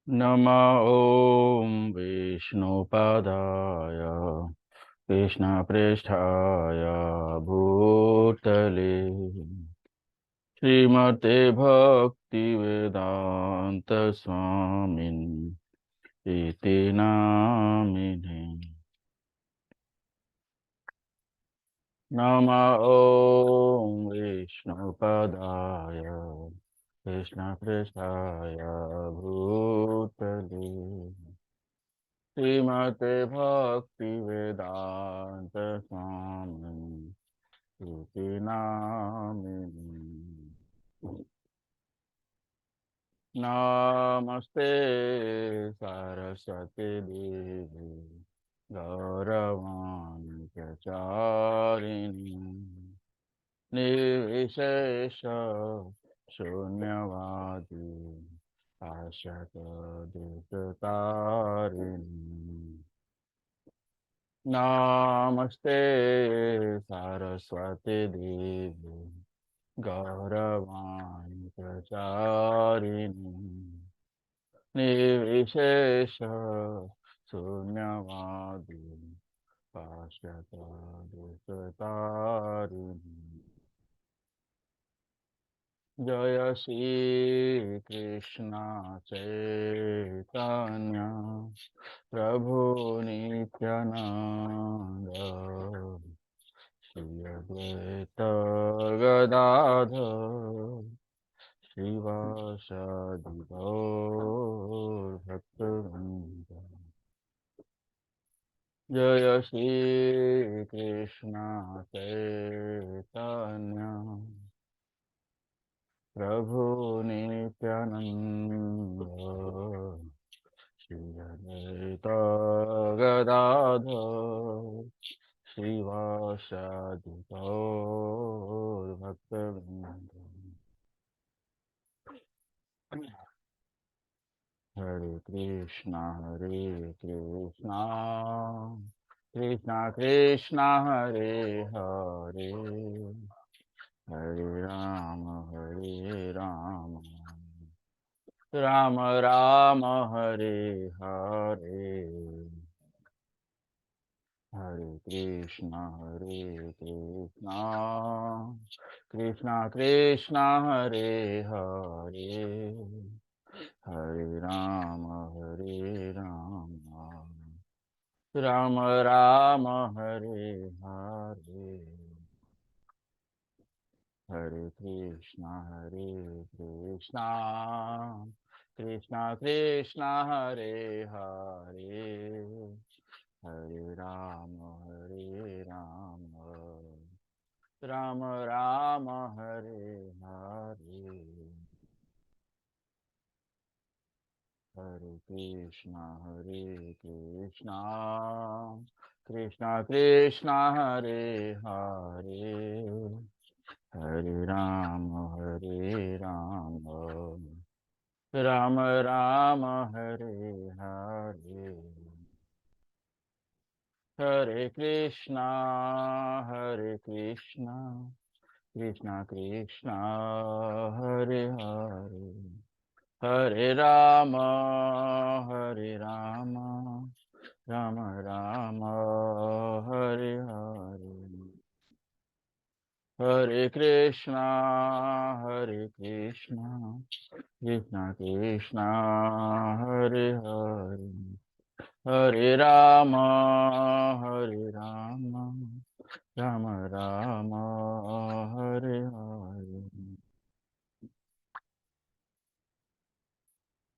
नमः ॐ विष्णुपादाय कृष्णप्रेष्ठाय भूतले श्रीमते भक्तिवेदान्त स्वामिन् इति नामिने। नमः ॐ विष्णुपादाय कृष्णप्रेष्ठाय भूतले श्रीमते भक्ति वेदांत स्वामी इति नामिने। नमस्ते सरस्वती देवी गौरवाणी प्रचारिणी निर्विशेष शून्यवादी आशत दुष्टारिणी। नमस्ते सरस्वती देवी गौरवाणी प्रचारिणी निर्विशेष शून्यवादी पाश्चात्य जय श्री कृष्ण चैतन्य प्रभु नित्यानंद श्री अद्वैत गदाधर श्रीवासादि गौर भक्तवृंद। जय श्री कृष्ण चैतन्य प्रभु नित्यानंद श्री अद्वैत गदाधर श्रीवासादि गौर भक्तवृंद। हरे कृष्णा कृष्णा कृष्णा हरे हरे हरे राम राम राम हरे हरे। हरे कृष्णा कृष्णा कृष्णा हरे हरे हरे राम राम राम हरे हरे। हरे कृष्णा कृष्णा कृष्णा हरे हरे हरे राम राम राम हरे हरे। हरे कृष्णा कृष्णा कृष्णा हरे हरे हरे राम राम राम हरे हरे। हरे कृष्णा कृष्णा कृष्णा हरे हरे हरे राम राम राम हरे हरे। हरे कृष्णा कृष्णा कृष्णा हरे हरे हरे राम राम राम हरे हरे।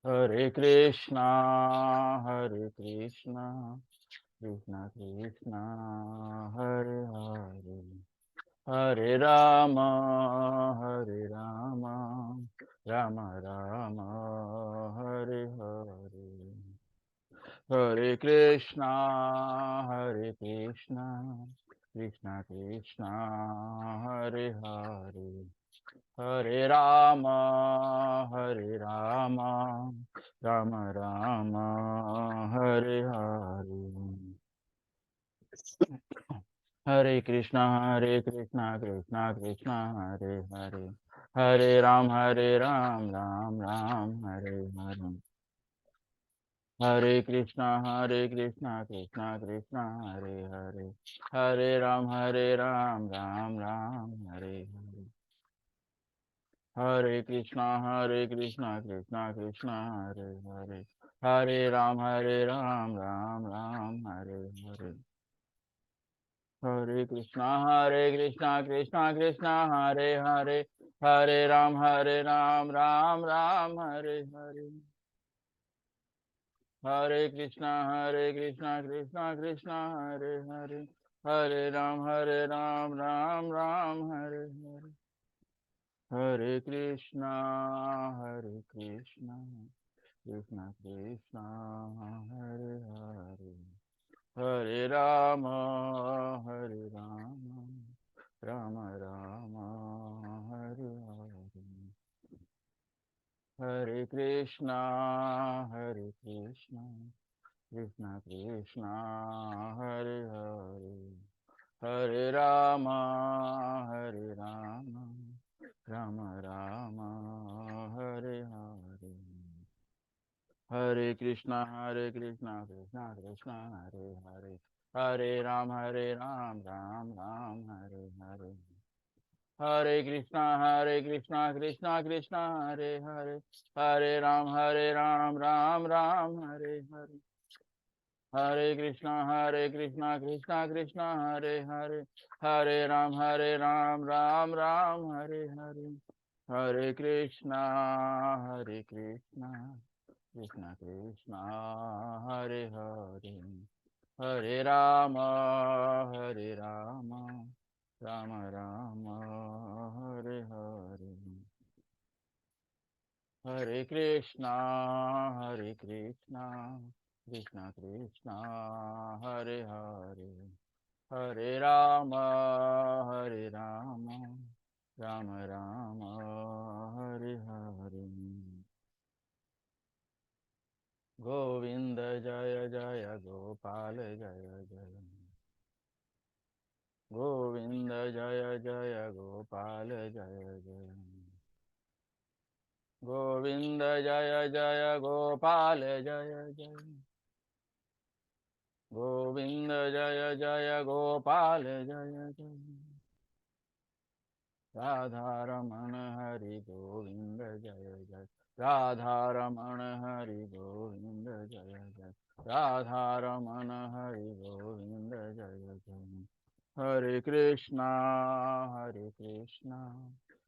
हरे कृष्णा कृष्णा कृष्णा हरे हरे हरे राम राम राम हरे हरे। हरे कृष्णा कृष्णा हरे हरे हरे राम राम राम हरे हरे। हरे कृष्णा कृष्णा कृष्णा हरे हरे हरे राम राम राम हरे हरे। हरे कृष्णा कृष्णा कृष्णा हरे हरे, हरे राम राम हरे हरे। हरे कृष्णा कृष्णा कृष्णा हरे हरे, हरे राम राम हरे हरे। हरे कृष्णा कृष्णा कृष्णा हरे हरे, हरे राम राम हरे हरे। हरे कृष्णा कृष्णा कृष्णा हरे हरे, हरे राम राम हरे हरे। हरे कृष्णा कृष्णा कृष्णा हरे हरे, हरे राम राम राम हरे हरे। हरे कृष्णा कृष्णा कृष्णा हरे हरे, हरे राम राम राम हरे हरे। हरे कृष्णा कृष्णा कृष्णा हरे हरे, हरे राम राम राम हरे हरे। हरे कृष्णा कृष्णा हरे हरे, हरे राम राम हरे हरे। हरे कृष्णा कृष्णा हरे हरे, हरे राम राम हरे हरे। हरे कृष्णा कृष्णा कृष्णा हरे हरे, हरे राम राम राम हरे हरे। हरे कृष्णा कृष्णा हरे हरे, हरे राम राम राम हरे हरे। गोविंद जय जय गोपाल जय जय, गोविंद जय जय गोपाल जय जय, गोविंद जय जय गोपाल जय जय, गोविंद जय जय गोपाल जय जय। राधा रमण हरि गोविंद जय जय, राधा रमण हरि गोविंद जय जय, राधा रमण हरि गोविंद जय जय। हरे कृष्णा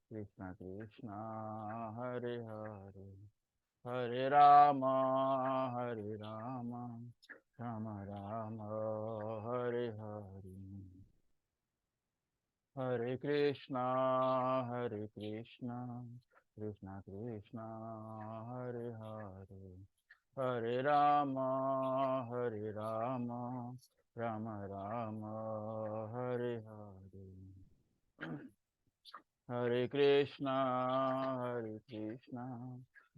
कृष्णा कृष्णा हरे हरे, हरे राम राम राम हरे हरे। हरे कृष्णा कृष्णा कृष्णा हरे हरे, हरे राम राम राम हरे हरे। हरे कृष्णा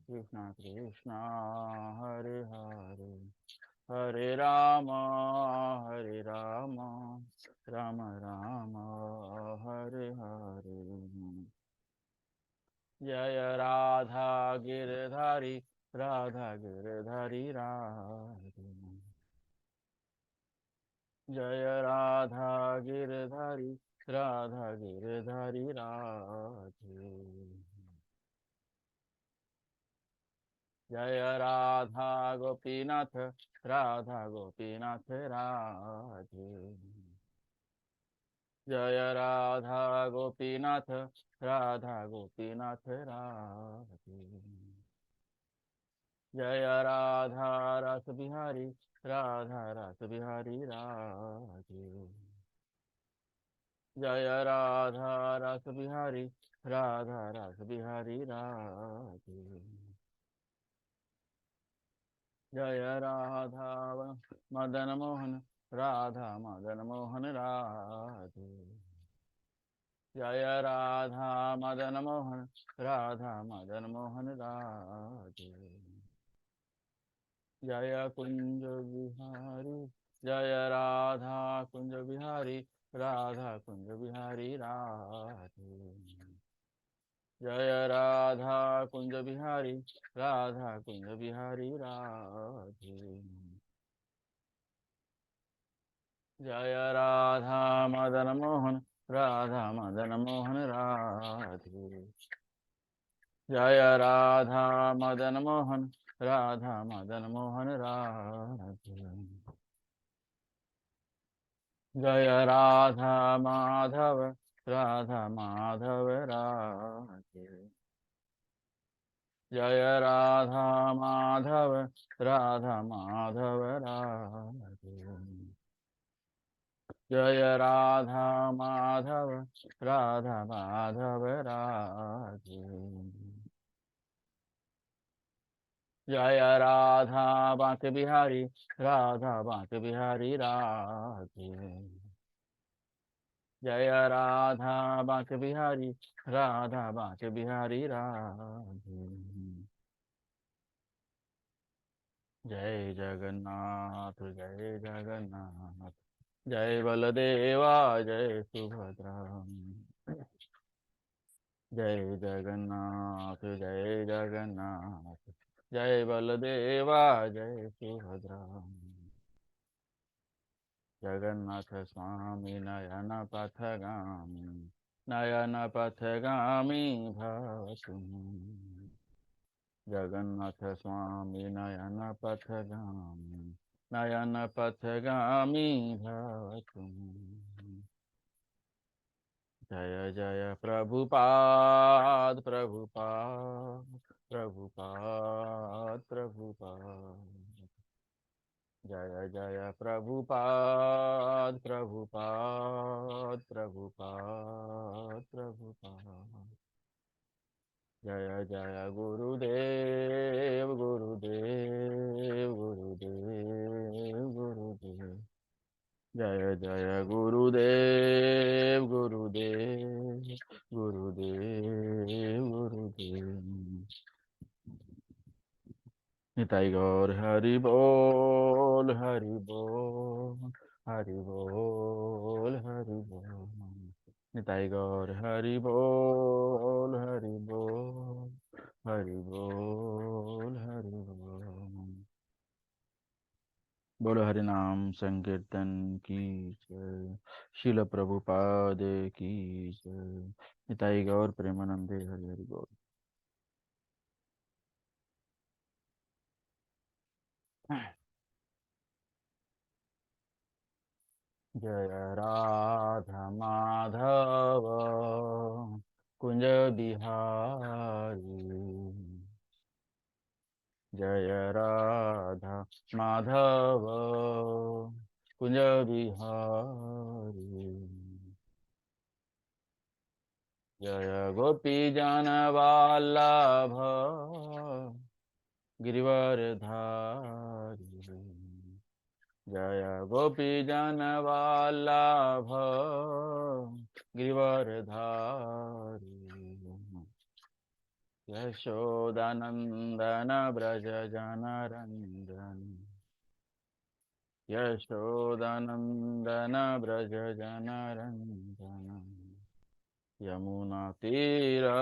कृष्णा कृष्णा हरे हरे, हरे राम राम राम हरे हरे। जय राधा गिरधारी, राधा गिरधारी राधे, जय राधा गिरधारी, राधा गिरधारी राधे। जय राधा गोपीनाथ, राधा गोपीनाथ राधे, जय राधा गोपीनाथ, राधा गोपीनाथ राधे। जय राधा रस बिहारी, राधा रस बिहारी राधे, जय राधा रस बिहारी, राधा रस बिहारी राधे। जय राधा मदन मोहन, राधा मदन मोहन राधे, जय राधा मदन मोहन, राधा मदन मोहन राधे। जय कुंज बिहारी, जय राधा कुंज बिहारी, राधा कुंज बिहारी राधे, जय राधा कुंज बिहारी राधा कुंज बिहारी राधे। जय राधा मदन मोहन राधा मदन मोहन राधे। जय राधा मदन मोहन राधा मदन मोहन राधे। जय राधा माधव राधा माधव राधे। जय राधा माधव राधा माधव राधे। जय राधा माधव राधा माधव राधे। जय राधा बांके बिहारी राधा बांके बिहारी राधे। जय राधा बांके बिहारी राधा बांके बिहारी राधे। जय जगन्नाथ जय जगन्नाथ जय बलदेवा जय सुभद्रा। जय जगन्नाथ जय जगन्नाथ जय बलदेवा जय सुभद्रा। जगन्नाथ स्वामी नयन पथगामी नयन पथगामी भव तुम। जगन्नाथ स्वामी नयन पथगामी नयन पथगामी भव तुम। जय जय प्रभुपाद प्रभुपाद प्रभुपाद प्रभुपाद। जय जय प्रभुपाद प्रभुपाद प्रभुपाद प्रभुपाद। जय जय गुरुदेव गुरुदेव गुरुदेव गुरुदेव। जय जय गुरुदेव गुरुदेव गुरुदेव गुरुदेव। निताई गौर हरि बोल हरि बोल हरि बोल हरि बोल। निताई गौर हरि बोल हरि बोल हरि बोल हरि बोल। बोलो हरि नाम संकीर्तन की जय। शिल प्रभुपाद की जय। निताई गौर प्रेमानंदे हरि हरि बोल। जय राधा माधव कुंज बिहारी। जय राधा माधव कुंज बिहारी। जय गोपी जन वल्लभ गिरिवरधारी। जय गोपी जन वल्लभ गिरिवरधारी। यशोदानंदन ब्रज जनरंजन यशोदानंदन ब्रज जनरंजन। यमुना तीरवनचारी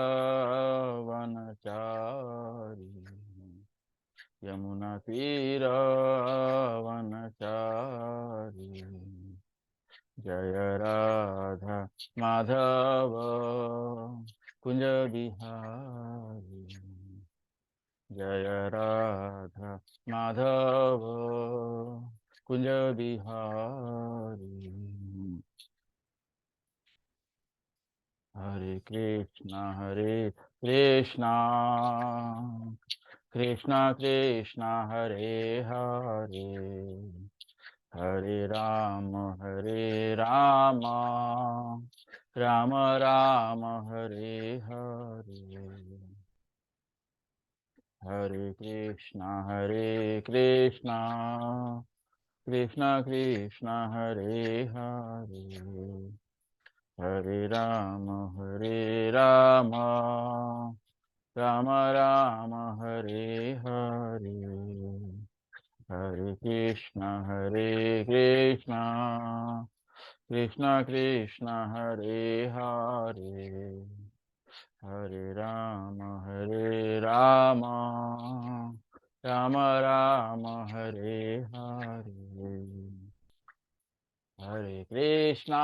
यमुना तीरवनचारी। जय राधा माधव कुंज बिहारी। जय राधा माधव कुंज बिहारी। हरे कृष्णा कृष्णा कृष्णा हरे हरे हरे राम राम राम हरे हरे। हरे कृष्णा कृष्णा कृष्णा हरे हरे हरे राम राम राम हरे हरे। हरे कृष्णा कृष्णा कृष्णा हरे हरे हरे राम राम राम हरे हरे, हरे कृष्णा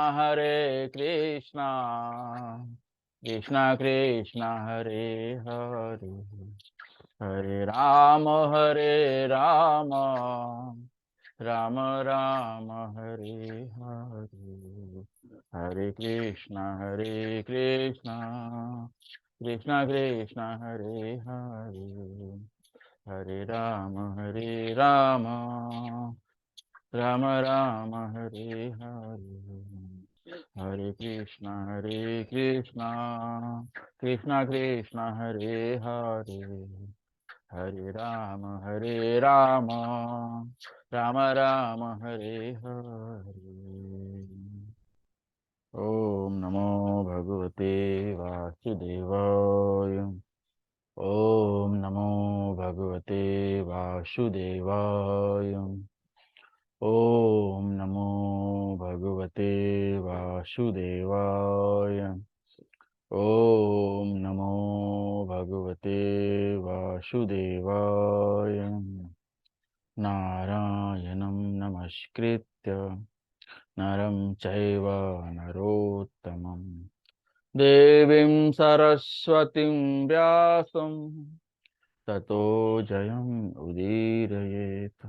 कृष्णा कृष्णा हरे हरे, हरे राम राम राम हरे हरे, हरे कृष्णा कृष्णा कृष्णा हरे हरे, हरे राम राम राम हरे हरे, हरे कृष्णा कृष्णा कृष्णा हरे हरे, हरे राम राम राम हरे हरे। ओम नमो भगवते वासुदेवाय, ओम नमो भगवते वासुदेवाय, ओम नमो भगवते वासुदेवाय, ओम नमो भगवते वासुदेवाय। नारायणं नमस्कृत्य नरं चैव नरोत्तमं, देवीं सरस्वतीं व्यासं ततो जयम् उदीरयेत्।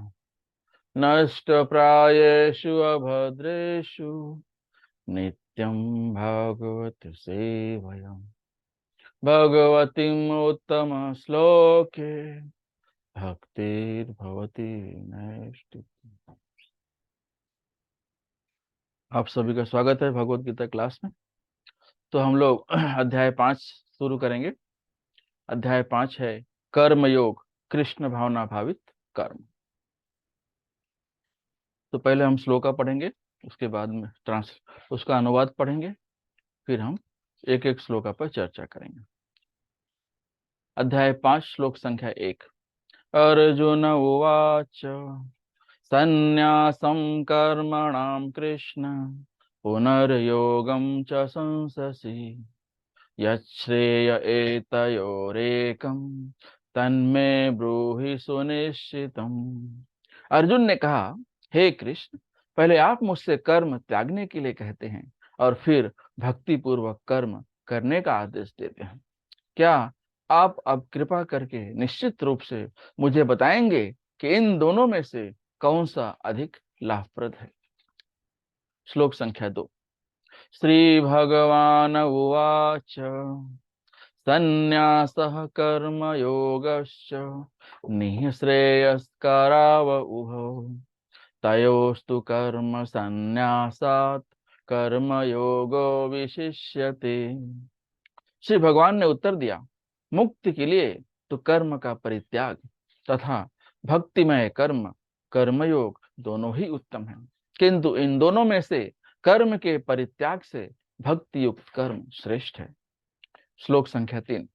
नष्टप्रायेषु अभद्रेषु नित्यं भागवत सेवयम्, भगवतीम् उत्तमश्लोके भक्तिर्भवति नैष्ठिकी। आप सभी का स्वागत है भगवत गीता क्लास में। तो हम लोग अध्याय 5 शुरू करेंगे। अध्याय 5 है कर्म योग, कृष्ण भावना भावित कर्म। तो पहले हम श्लोका पढ़ेंगे, उसके बाद में उसका अनुवाद पढ़ेंगे, फिर हम एक एक श्लोका पर चर्चा करेंगे। अध्याय 5 श्लोक संख्या 1। अर्जुन उवाच सन्न्यासं कर्मणां कृष्ण पुनर्योगं च संससि, यच्छ्रेय एतयोरेकं तन्मे ब्रूहि सुनिश्चितम्। अर्जुन ने कहा, हे कृष्ण, पहले आप मुझसे कर्म त्यागने के लिए कहते हैं और फिर भक्ति पूर्वक कर्म करने का आदेश देते हैं। क्या आप अब कृपा करके निश्चित रूप से मुझे बताएंगे कि इन दोनों में से कौन सा अधिक लाभप्रद है? श्लोक संख्या 2। श्री भगवान उवाच सन्न्यासः कर्मयोगश्च निःश्रेयस्कराव उभौ तयोस्तु कर्म सन्न्यासात् कर्मयोगो विशिष्यते। श्री भगवान ने उत्तर दिया, मुक्ति के लिए तो कर्म का परित्याग तथा भक्तिमय कर्म कर्मयोग दोनों ही उत्तम हैं, किंतु इन दोनों में से कर्म के परित्याग से भक्ति युक्त कर्म श्रेष्ठ है। श्लोक संख्या 3।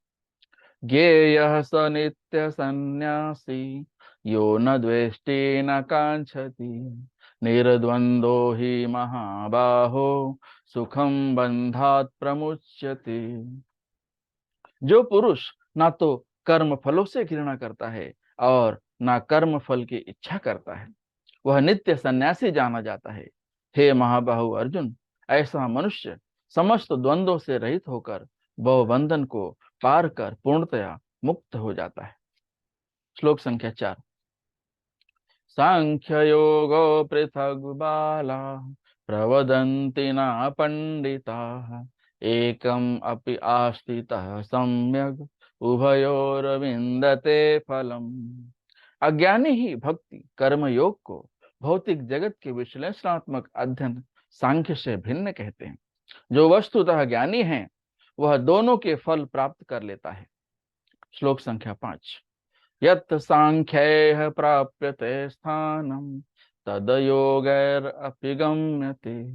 ज्ञेयः स नित्य सन्न्यासी यो न द्वेष्टि न कांक्षति, निर्द्वंदो हि महाबाहो सुखम बंधात् प्रमुच्यते। जो पुरुष ना तो कर्म फलों से घृणा करता है और ना कर्म फल की इच्छा करता है, वह नित्य सन्यासी जाना जाता है। हे महाबाहु अर्जुन, ऐसा मनुष्य समस्त द्वंद्वों से रहित होकर भवबंधन को पार कर पूर्णतया मुक्त हो जाता है। श्लोक संख्या 4। सांख्य योगो पृथग बाला प्रवदन्ति न पंडिताः, एकम अपि आस्थितः सम्यग् उभयोरविन्दते फलम्। अज्ञानी ही भक्ति कर्म योग को भौतिक जगत के विश्लेषणात्मक अध्ययन सांख्य से भिन्न कहते हैं। जो वस्तुतः ज्ञानी है वह दोनों के फल प्राप्त कर लेता है। श्लोक संख्या 5। यत् सांख्यैः प्राप्यते स्थानं तद योगैरपि गम्यते,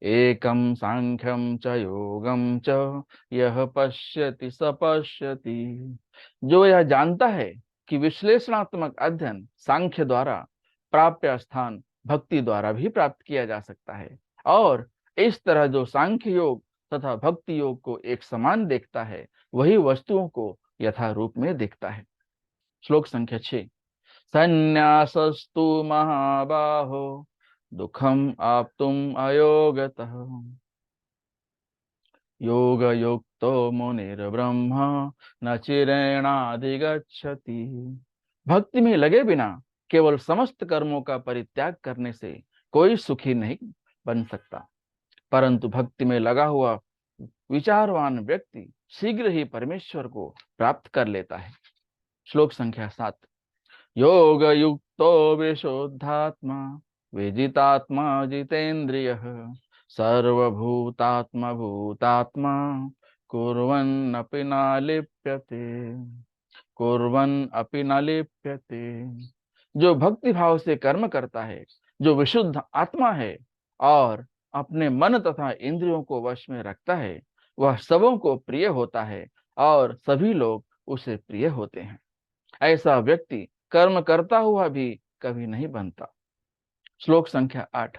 एकं सांख्यं च योगं च यः पश्यति स पश्यति। जो यह जानता है कि विश्लेषणात्मक अध्ययन सांख्य द्वारा प्राप्य स्थान भक्ति द्वारा भी प्राप्त किया जा सकता है, और इस तरह जो सांख्य योग तथा भक्ति योग को एक समान देखता है, वही वस्तुओं को यथा रूप में देखता है। श्लोक संख्या 6। संन्यासस्तु महाबाहो दुखम आप्तुम अयोगतः योग युक्तो मुनिर्ब्रह्मा न चिरेणाधिगच्छति। भक्ति में लगे बिना केवल समस्त कर्मों का परित्याग करने से कोई सुखी नहीं बन सकता, परंतु भक्ति में लगा हुआ विचारवान व्यक्ति शीघ्र ही परमेश्वर को प्राप्त कर लेता है। श्लोक संख्या 7। योग युक्तो विशुद्धात्मा विजितात्मा जितेन्द्रियः सर्वभूतात्मा भूतात्मा कुर्वन्नपि न लिप्यते कुर्वन्नपि न लिप्यते। जो भक्ति भाव से कर्म करता है, जो विशुद्ध आत्मा है और अपने मन तथा इंद्रियों को वश में रखता है, वह सबों को प्रिय होता है और सभी लोग उसे प्रिय होते हैं। ऐसा व्यक्ति कर्म करता हुआ भी कभी नहीं बनता। श्लोक संख्या 8।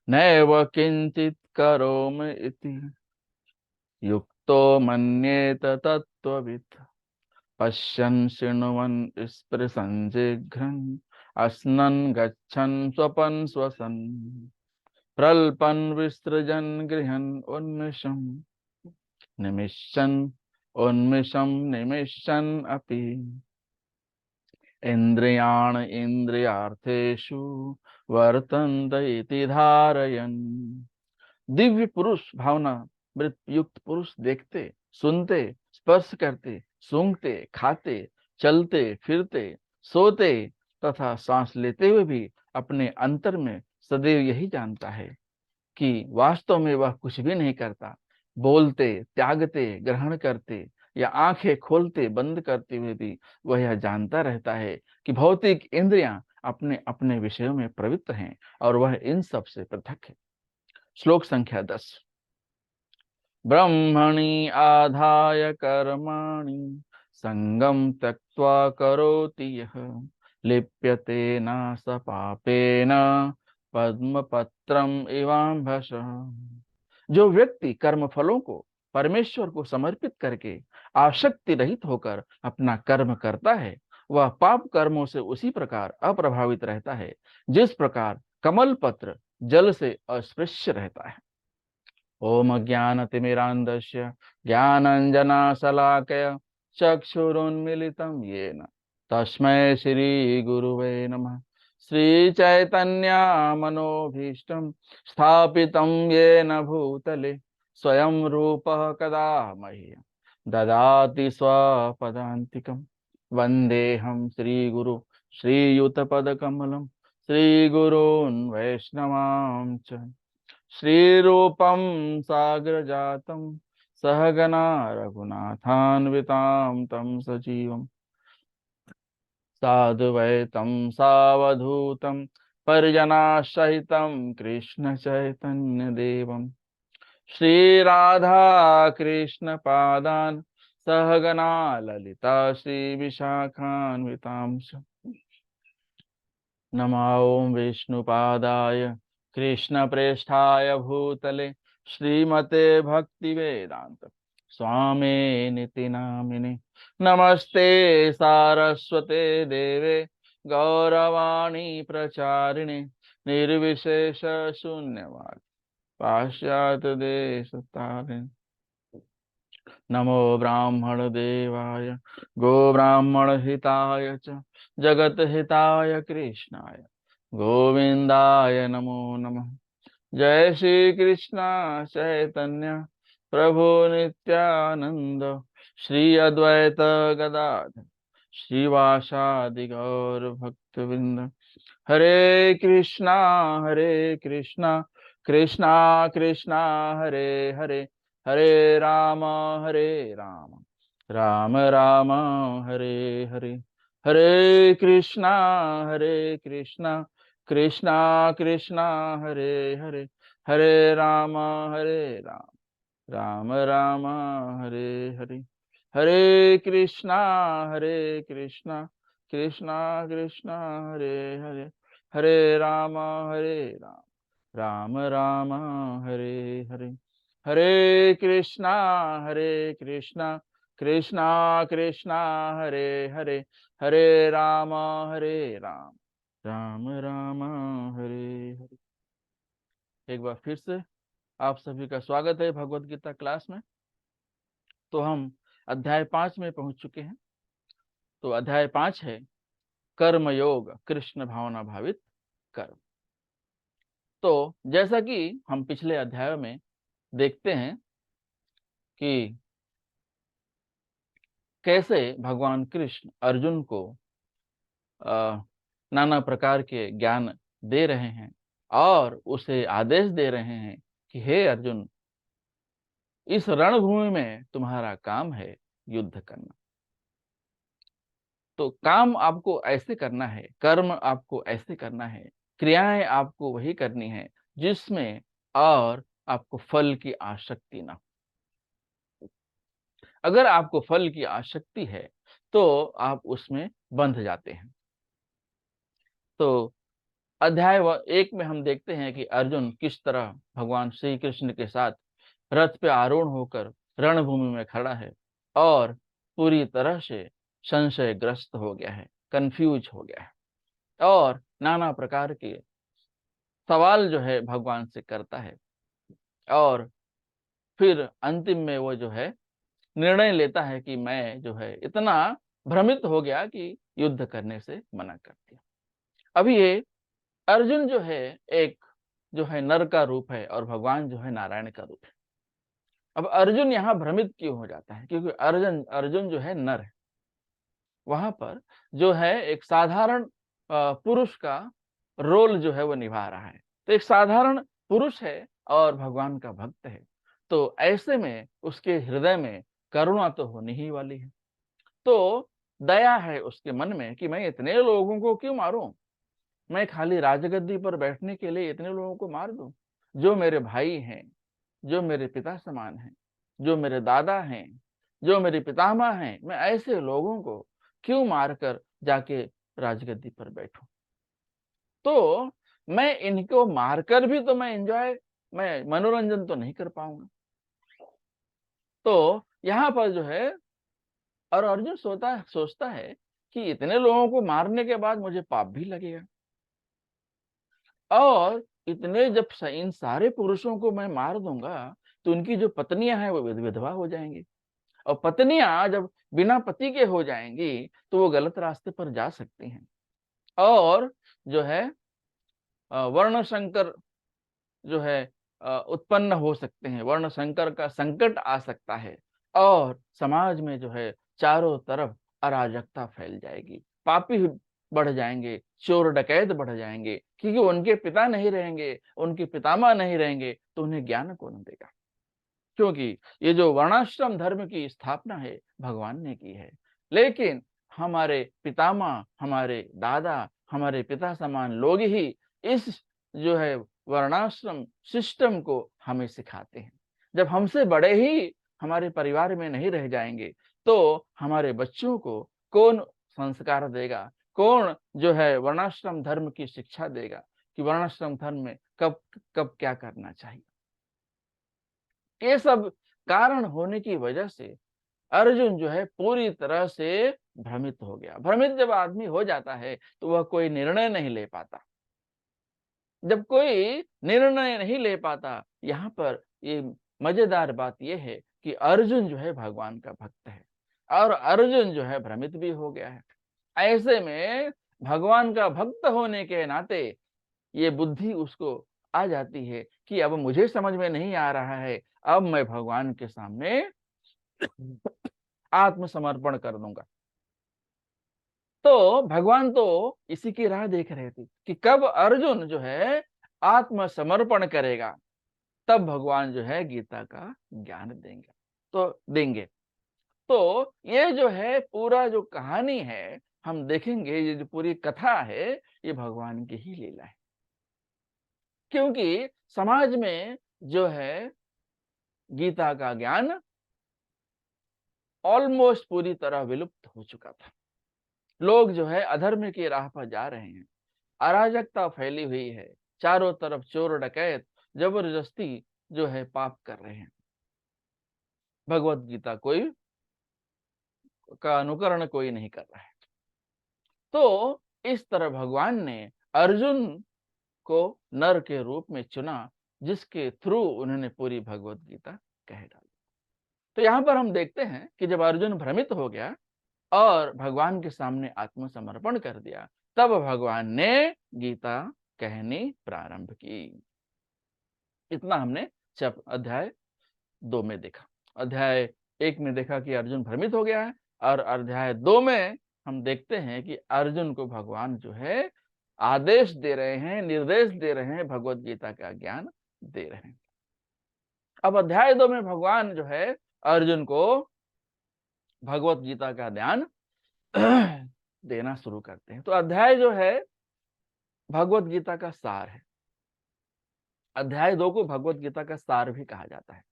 नैव किंचित करोम इति युक्तो मन्येत तत्त्ववित् पश्यन् शृण्वन् स्पृशन् जिघ्रन् अस्नन् गच्छन् स्वपन् स्वसन् प्रल्पन् विसृजन् गृहन् उन्मिषम् निमिषन् अपि इंद्रियाण इंद्रियार्थेषु वर्तन्त इति धारयन्। दिव्य पुरुष भावना मृत युक्त पुरुष देखते, सुनते, स्पर्श करते, सूंघते, खाते, चलते फिरते, सोते तथा सांस लेते हुए भी अपने अंतर में सदैव यही जानता है कि वास्तव में वह कुछ भी नहीं करता। बोलते, त्यागते, ग्रहण करते या आंखें खोलते बंद करते हुए भी वह यह जानता रहता है कि भौतिक इंद्रियां अपने अपने विषयों में प्रवृत्त हैं और वह इन सब से पृथक है। श्लोक संख्या 10। ब्रह्मणि आधाय कर्माणि संगम त्यक्त्वा करोति यः लिप्यते न स पापेन पद्मपत्रम इवाम्भस। जो व्यक्ति कर्म फलों को परमेश्वर को समर्पित करके आसक्ति रहित होकर अपना कर्म करता है, वह पाप कर्मों से उसी प्रकार अप्रभावित रहता है जिस प्रकार कमल पत्र जल से अस्पृश्य रहता है। ओम ज्ञानतिमिरान्धस्य ज्ञानाञ्जनशलाकया चक्षुरुन्मीलितं येन तस्मै श्रीगुरुवे नमः। श्रीचैतन्यमनोभीष्टं स्थापितं येन भूतले स्वयं रूपः कदा मह्यं ददाति स्वपदान्तिकं। वन्देऽहं श्रीगुरु श्रीयुतपदकमलं श्रीगुरून् वैष्णवांश्च श्रीरूपं साग्रजातं सहगना रघुनाथान्वितां तं सजीवं साद्वैतं सावधूतं परिजनासहितं कृष्णचैतन्यदेवं श्रीराधा कृष्णपादान् सहगना ललिता श्रीविशाखान्वितांश्च। नमो ओं विष्णुपादाय कृष्णप्रेष्ठाय भूतले श्रीमते भक्तिवेदांत स्वामी निति नामिने। नमस्ते सारस्वते देवे गौरवाणी प्रचारिणे निर्विशेष शून्यवाद पाश्चात्य देश तारिणे। नमो ब्राह्मण देवाय गो ब्राह्मण हिताय च जगत हिताय कृष्णाय गोविंदाय नमो नमः। जय श्री कृष्ण चैतन्य प्रभु नित्यानंद श्री अद्वैत गदाधर श्रीवासादि गौर भक्तवृंद। हरे कृष्णा कृष्णा कृष्णा हरे हरे हरे राम राम राम हरे हरे। हरे कृष्णा कृष्णा कृष्णा हरे हरे हरे राम राम राम हरे हरे। हरे कृष्णा कृष्णा कृष्णा हरे हरे हरे राम राम राम हरे हरे। हरे कृष्णा कृष्णा कृष्णा हरे हरे, हरे राम राम राम हरे हरे। एक बार फिर से आप सभी का स्वागत है भगवत गीता क्लास में। तो हम अध्याय 5 में पहुंच चुके हैं। तो अध्याय 5 है कर्म योग कृष्ण भावना भावित कर्म। तो जैसा कि हम पिछले अध्याय में देखते हैं कि कैसे भगवान कृष्ण अर्जुन को नाना प्रकार के ज्ञान दे रहे हैं और उसे आदेश दे रहे हैं कि हे अर्जुन, इस रणभूमि में तुम्हारा काम है युद्ध करना। तो काम आपको ऐसे करना है, कर्म आपको ऐसे करना है, क्रियाएं आपको वही करनी है जिसमें और आपको फल की आसक्ति ना। अगर आपको फल की आसक्ति है तो आप उसमें बंध जाते हैं। तो अध्याय 1 में हम देखते हैं कि अर्जुन किस तरह भगवान श्री कृष्ण के साथ रथ पे आरूढ़ होकर रणभूमि में खड़ा है और पूरी तरह से संशयग्रस्त हो गया है, कंफ्यूज हो गया है और नाना प्रकार के सवाल जो है भगवान से करता है। और फिर अंतिम में वो जो है निर्णय लेता है कि मैं जो है इतना भ्रमित हो गया कि युद्ध करने से मना कर दिया। अभी ये अर्जुन जो है एक जो है नर का रूप है और भगवान जो है नारायण का रूप है। अब अर्जुन यहाँ भ्रमित क्यों हो जाता है? क्योंकि अर्जुन अर्जुन जो है नर है, वहां पर जो है एक साधारण पुरुष का रोल जो है वो निभा रहा है। तो एक साधारण पुरुष है और भगवान का भक्त है, तो ऐसे में उसके हृदय में करुणा तो होनी ही वाली है। तो दया है उसके मन में कि मैं इतने लोगों को क्यों मारूं, मैं खाली राजगद्दी पर बैठने के लिए इतने लोगों को मार दूं? जो मेरे भाई हैं, जो मेरे पिता समान हैं, जो मेरे दादा हैं, जो मेरे पितामह हैं, मैं ऐसे लोगों को क्यों मारकर जाके राजगद्दी पर बैठूं? तो मैं इनको मारकर भी तो मैं मनोरंजन तो नहीं कर पाऊंगा। तो यहाँ पर जो है और अर्जुन सोचता है कि इतने लोगों को मारने के बाद मुझे पाप भी लगेगा और इतने जब इन सारे पुरुषों को मैं मार दूंगा तो उनकी जो पत्नियां हैं वो विधवा हो जाएंगी और पत्नियां जब बिना पति के हो जाएंगी तो वो गलत रास्ते पर जा सकती हैं और जो है वर्ण संकर जो है उत्पन्न हो सकते हैं, वर्ण संकर का संकट आ सकता है और समाज में जो है चारों तरफ अराजकता फैल जाएगी, पापी बढ़ जाएंगे, चोर डकैत बढ़ जाएंगे, क्योंकि उनके पिता नहीं रहेंगे, उनके पितामह नहीं रहेंगे तो उन्हें ज्ञान कौन देगा? क्योंकि ये जो वर्णाश्रम धर्म की स्थापना है भगवान ने की है, लेकिन हमारे पितामह, हमारे दादा, हमारे पिता समान लोग ही इस जो है वर्णाश्रम सिस्टम को हमें सिखाते हैं। जब हमसे बड़े ही हमारे परिवार में नहीं रह जाएंगे तो हमारे बच्चों को कौन संस्कार देगा, कौन जो है वर्णाश्रम धर्म की शिक्षा देगा कि वर्णाश्रम धर्म में कब कब क्या करना चाहिए? ये सब कारण होने की वजह से अर्जुन जो है पूरी तरह से भ्रमित हो गया। भ्रमित जब आदमी हो जाता है तो वह कोई निर्णय नहीं ले पाता। जब कोई निर्णय नहीं ले पाता, यहाँ पर ये मजेदार बात यह है कि अर्जुन जो है भगवान का भक्त है और अर्जुन जो है भ्रमित भी हो गया है। ऐसे में भगवान का भक्त होने के नाते ये बुद्धि उसको आ जाती है कि अब मुझे समझ में नहीं आ रहा है, अब मैं भगवान के सामने आत्मसमर्पण कर दूंगा। तो भगवान तो इसी की राह देख रहे थे कि कब अर्जुन जो है आत्मसमर्पण करेगा, तब भगवान जो है गीता का ज्ञान देंगे। तो ये जो है पूरा जो कहानी है, हम देखेंगे ये जो पूरी कथा है ये भगवान की ही लीला है। क्योंकि समाज में जो है गीता का ज्ञान ऑलमोस्ट पूरी तरह विलुप्त हो चुका था। लोग जो है अधर्म की राह पर जा रहे हैं, अराजकता फैली हुई है, चारों तरफ चोर डकैत जबरदस्ती जो है पाप कर रहे हैं। भगवत गीता कोई का अनुकरण कोई नहीं कर रहा है। तो इस तरह भगवान ने अर्जुन को नर के रूप में चुना, जिसके थ्रू उन्होंने पूरी भगवत गीता कह डाली। तो यहां पर हम देखते हैं कि जब अर्जुन भ्रमित हो गया और भगवान के सामने आत्मसमर्पण कर दिया, तब भगवान ने गीता कहनी प्रारंभ की। इतना हमने अध्याय 2 में देखा। अध्याय 1 में देखा कि अर्जुन भ्रमित हो गया है, और अध्याय 2 में हम देखते हैं कि अर्जुन को भगवान जो है आदेश दे रहे हैं, निर्देश दे रहे हैं, भगवत गीता का ज्ञान दे रहे हैं। अब अध्याय 2 में भगवान जो है अर्जुन को भगवत गीता का ज्ञान देना शुरू करते हैं। तो अध्याय जो है भगवत गीता का सार है। अध्याय 2 को भगवत गीता का सार भी कहा जाता है।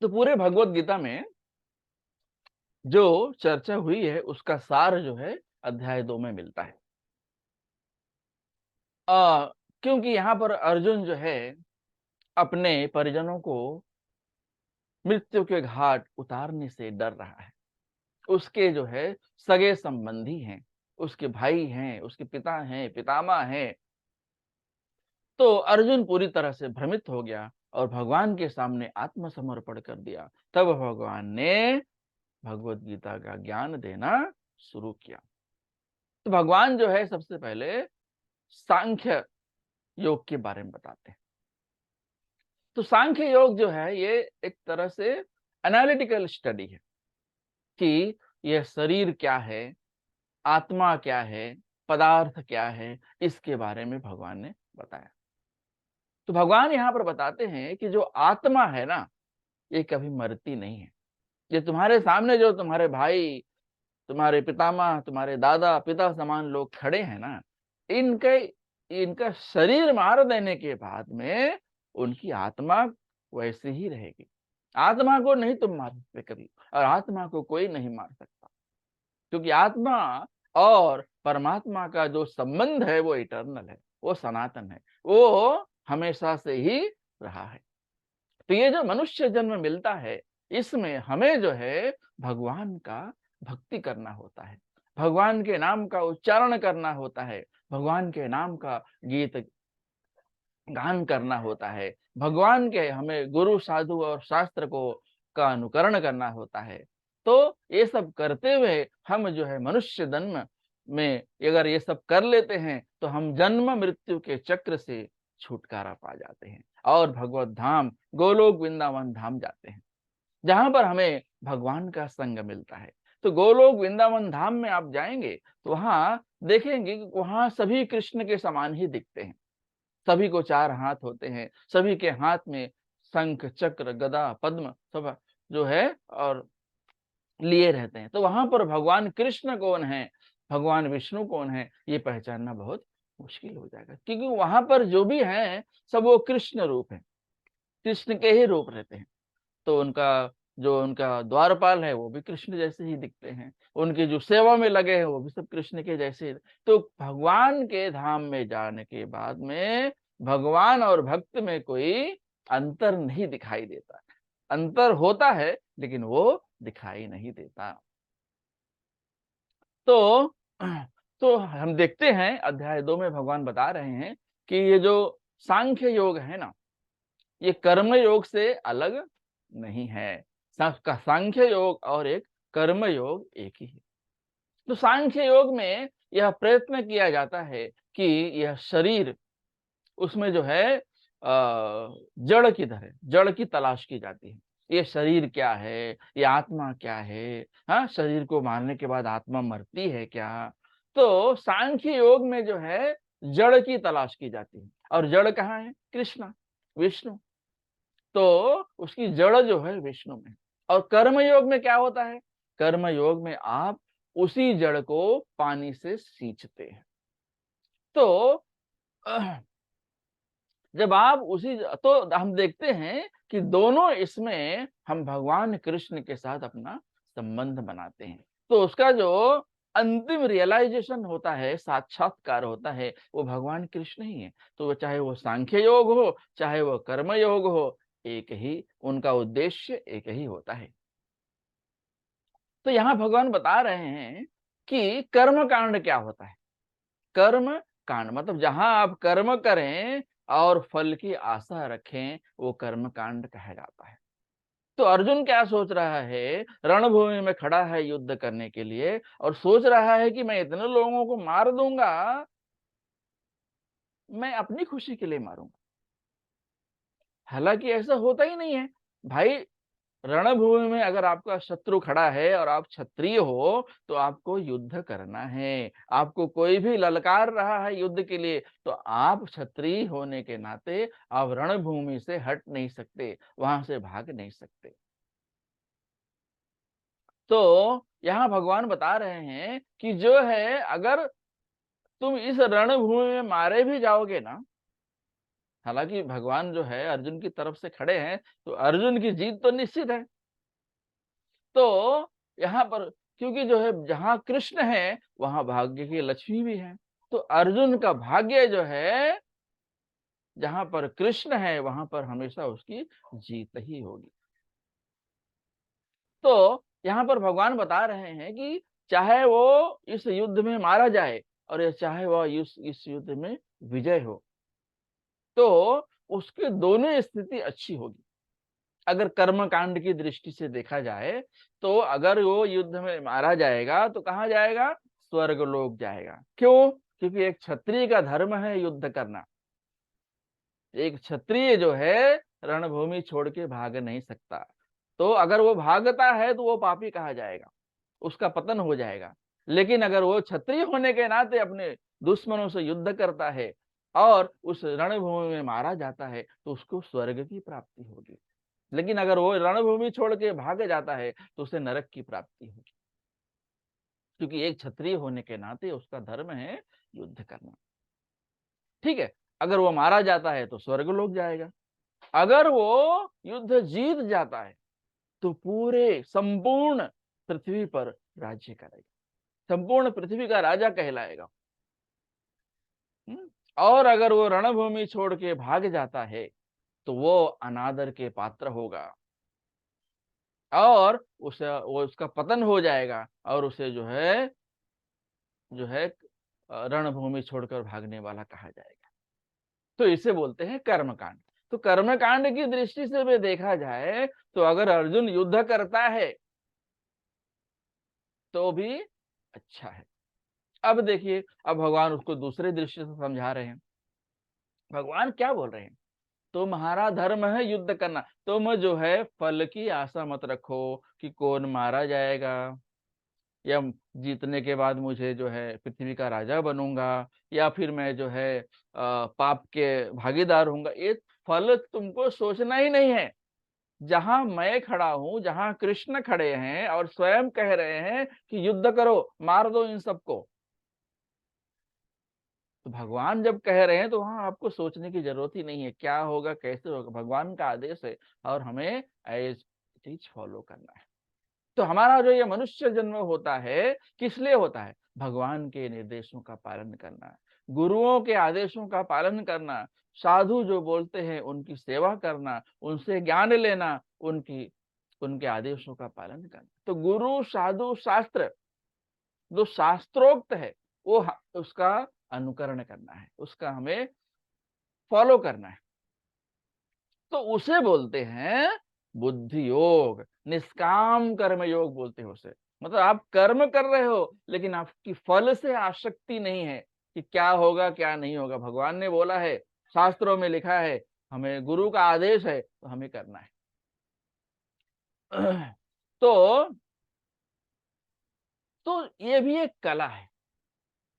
तो पूरे भगवत गीता में जो चर्चा हुई है उसका सार जो है अध्याय 2 में मिलता है। क्योंकि यहाँ पर अर्जुन जो है अपने परिजनों को मृत्यु के घाट उतारने से डर रहा है। उसके जो है सगे संबंधी हैं, उसके भाई हैं, उसके पिता हैं, पितामह हैं। तो अर्जुन पूरी तरह से भ्रमित हो गया और भगवान के सामने आत्मसमर्पण कर दिया। तब भगवान ने भगवत गीता का ज्ञान देना शुरू किया। तो भगवान जो है सबसे पहले सांख्य योग के बारे में बताते हैं। तो सांख्य योग जो है ये एक तरह से एनालिटिकल स्टडी है कि यह शरीर क्या है, आत्मा क्या है, पदार्थ क्या है, इसके बारे में भगवान ने बताया। तो भगवान यहाँ पर बताते हैं कि जो आत्मा है ना, ये कभी मरती नहीं है। ये तुम्हारे सामने जो तुम्हारे भाई, तुम्हारे पितामह, तुम्हारे दादा पिता समान लोग खड़े हैं ना, इनके इनका शरीर मार देने के बाद में उनकी आत्मा वैसे ही रहेगी। आत्मा को नहीं तुम मार सकते कभी, और आत्मा को कोई नहीं मार सकता, क्योंकि आत्मा और परमात्मा का जो संबंध है वो इटर्नल है, वो सनातन है, वो हमेशा से ही रहा है। तो ये जो मनुष्य जन्म मिलता है, इसमें हमें जो है भगवान का भक्ति करना होता है, भगवान के नाम का उच्चारण करना होता है, भगवान के नाम का गीत गान करना होता है, भगवान के हमें गुरु साधु और शास्त्र को का अनुकरण करना होता है। तो ये सब करते हुए हम जो है मनुष्य जन्म में अगर ये सब कर लेते हैं तो हम जन्म मृत्यु के चक्र से छुटकारा पा जाते हैं और भगवत धाम गोलोक वृंदावन धाम जाते हैं, जहां पर हमें भगवान का संग मिलता है। तो गोलोक वृंदावन धाम में आप जाएंगे तो वहां देखेंगे कि वहां सभी कृष्ण के समान ही दिखते हैं। सभी को 4 हाथ होते हैं, सभी के हाथ में शंख चक्र गदा पद्म सब जो है और लिए रहते हैं। तो वहां पर भगवान कृष्ण कौन है, भगवान विष्णु कौन है, ये पहचानना बहुत मुश्किल हो जाएगा, क्योंकि वहां पर जो भी है सब वो कृष्ण रूप है, कृष्ण के ही रूप रहते हैं। तो उनका द्वारपाल है वो भी कृष्ण जैसे ही दिखते हैं, उनकी जो सेवा में लगे हैं वो भी सब कृष्ण के जैसे। तो भगवान के धाम में जाने के बाद में भगवान और भक्त में कोई अंतर नहीं दिखाई देता। अंतर होता है लेकिन वो दिखाई नहीं देता। तो तो हम देखते हैं अध्याय 2 में भगवान बता रहे हैं कि ये जो सांख्य योग है ना, ये कर्म योग से अलग नहीं है। सांख्य योग और एक कर्म योग एक ही है। तो सांख्य योग में यह प्रयत्न किया जाता है कि यह शरीर, उसमें जो है जड़ किधर है, जड़ की तलाश की जाती है। ये शरीर क्या है, ये आत्मा क्या है, हाँ, शरीर को मारने के बाद आत्मा मरती है क्या? तो सांख्य योग में जो है जड़ की तलाश की जाती है, और जड़ कहाँ है? कृष्ण विष्णु। तो उसकी जड़ जो है विष्णु में। और कर्म योग में क्या होता है? कर्म योग में आप उसी जड़ को पानी से सींचते हैं। तो जब आप उसी तो हम देखते हैं कि दोनों इसमें हम भगवान कृष्ण के साथ अपना संबंध बनाते हैं। तो उसका जो अंतिम रियलाइजेशन होता है, साक्षात्कार होता है, वो भगवान कृष्ण ही है। तो वो चाहे वो सांख्य योग हो, चाहे वो कर्म योग हो, एक ही उनका उद्देश्य एक ही होता है। तो यहाँ भगवान बता रहे हैं कि कर्म कांड क्या होता है। कर्म कांड मतलब जहां आप कर्म करें और फल की आशा रखें, वो कर्म कांड कहा जाता है। तो अर्जुन क्या सोच रहा है, रणभूमि में खड़ा है युद्ध करने के लिए और सोच रहा है कि मैं इतने लोगों को मार दूंगा, मैं अपनी खुशी के लिए मारूंगा। हालांकि ऐसा होता ही नहीं है भाई। रणभूमि में अगर आपका शत्रु खड़ा है और आप क्षत्रिय हो, तो आपको युद्ध करना है। आपको कोई भी ललकार रहा है युद्ध के लिए, तो आप क्षत्रिय होने के नाते आप रणभूमि से हट नहीं सकते, वहां से भाग नहीं सकते। तो यहाँ भगवान बता रहे हैं कि जो है, अगर तुम इस रणभूमि में मारे भी जाओगे ना, हालांकि भगवान जो है अर्जुन की तरफ से खड़े हैं, तो अर्जुन की जीत तो निश्चित है। तो यहाँ पर क्योंकि जो है जहां कृष्ण है वहां भाग्य की लक्ष्मी भी है। तो अर्जुन का भाग्य जो है, जहां पर कृष्ण है वहां पर हमेशा उसकी जीत ही होगी। तो यहाँ पर भगवान बता रहे हैं कि चाहे वो इस युद्ध में मारा जाए और या चाहे वह इस युद्ध में विजय हो, तो उसकी दोनों स्थिति अच्छी होगी। अगर कर्म कांड की दृष्टि से देखा जाए, तो अगर वो युद्ध में मारा जाएगा तो कहाँ जाएगा, स्वर्ग लोक जाएगा। क्यों? क्योंकि एक क्षत्रिय का धर्म है युद्ध करना। एक क्षत्रिय जो है रणभूमि छोड़ के भाग नहीं सकता। तो अगर वो भागता है तो वो पापी कहा जाएगा, उसका पतन हो जाएगा। लेकिन अगर वो क्षत्रिय होने के नाते अपने दुश्मनों से युद्ध करता है और उस रणभूमि में मारा जाता है, तो उसको स्वर्ग की प्राप्ति होगी। लेकिन अगर वो रणभूमि छोड़ के भाग जाता है तो उसे नरक की प्राप्ति होगी। क्योंकि एक क्षत्रिय होने के नाते उसका धर्म है युद्ध करना। ठीक है, अगर वो मारा जाता है तो स्वर्ग लोक जाएगा। अगर वो युद्ध जीत जाता है तो पूरे संपूर्ण पृथ्वी पर राज्य करेगा, संपूर्ण पृथ्वी का राजा कहलाएगा। और अगर वो रणभूमि छोड़ के भाग जाता है तो वो अनादर के पात्र होगा और उसे वो उसका पतन हो जाएगा और उसे जो है रणभूमि छोड़कर भागने वाला कहा जाएगा। तो इसे बोलते हैं कर्मकांड। तो कर्मकांड की दृष्टि से भी देखा जाए तो अगर अर्जुन युद्ध करता है तो भी अच्छा है। अब देखिए, अब भगवान उसको दूसरे दृष्टि से समझा रहे हैं। भगवान क्या बोल रहे हैं, तुम्हारा धर्म है युद्ध करना, तुम जो है फल की आशा मत रखो कि कौन मारा जाएगा या जीतने के बाद मुझे जो है पृथ्वी का राजा बनूंगा या फिर मैं जो है पाप के भागीदार होऊंगा। ये फल तुमको सोचना ही नहीं है। जहां मैं खड़ा हूं, जहां कृष्ण खड़े हैं और स्वयं कह रहे हैं कि युद्ध करो, मार दो इन सबको, तो भगवान जब कह रहे हैं तो वहां आपको सोचने की जरूरत ही नहीं है क्या होगा कैसे होगा। भगवान का आदेश है और हमें एज इट इज फॉलो करना है। तो हमारा जो ये मनुष्य जन्म होता है किस लिए होता है, भगवान के निर्देशों का पालन करना, गुरुओं के आदेशों का पालन करना, साधु जो बोलते हैं उनकी सेवा करना, उनसे ज्ञान लेना, उनके आदेशों का पालन करना। तो गुरु साधु शास्त्र जो शास्त्रोक्त है वो उसका अनुकरण करना है, उसका हमें फॉलो करना है। तो उसे बोलते हैं बुद्धि योग, निष्काम कर्म योग बोलते हैं उसे। मतलब आप कर्म कर रहे हो लेकिन आपकी फल से आसक्ति नहीं है कि क्या होगा क्या नहीं होगा। भगवान ने बोला है, शास्त्रों में लिखा है, हमें गुरु का आदेश है तो हमें करना है। तो तो ये भी एक कला है।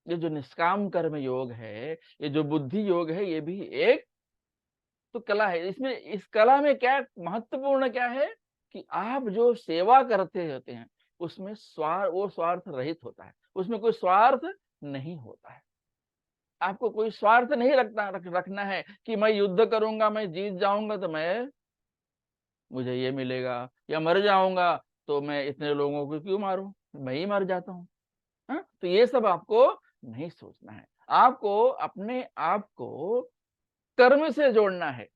ये जो निष्काम कर्म योग है, ये जो बुद्धि योग है, ये भी एक तो कला है। इसमें इस कला में क्या महत्वपूर्ण क्या है कि आप जो सेवा करते होते हैं उसमें वो स्वार्थ रहित होता है, उसमें कोई स्वार्थ नहीं होता है। आपको कोई स्वार्थ नहीं रखना है कि मैं युद्ध करूंगा, मैं जीत जाऊंगा तो मुझे ये मिलेगा, या मर जाऊंगा तो मैं इतने लोगों को क्यों मारूं, मैं ही मर जाता हूँ। हाँ? तो ये सब आपको नहीं सोचना है। आपको अपने आप को कर्म से जोड़ना है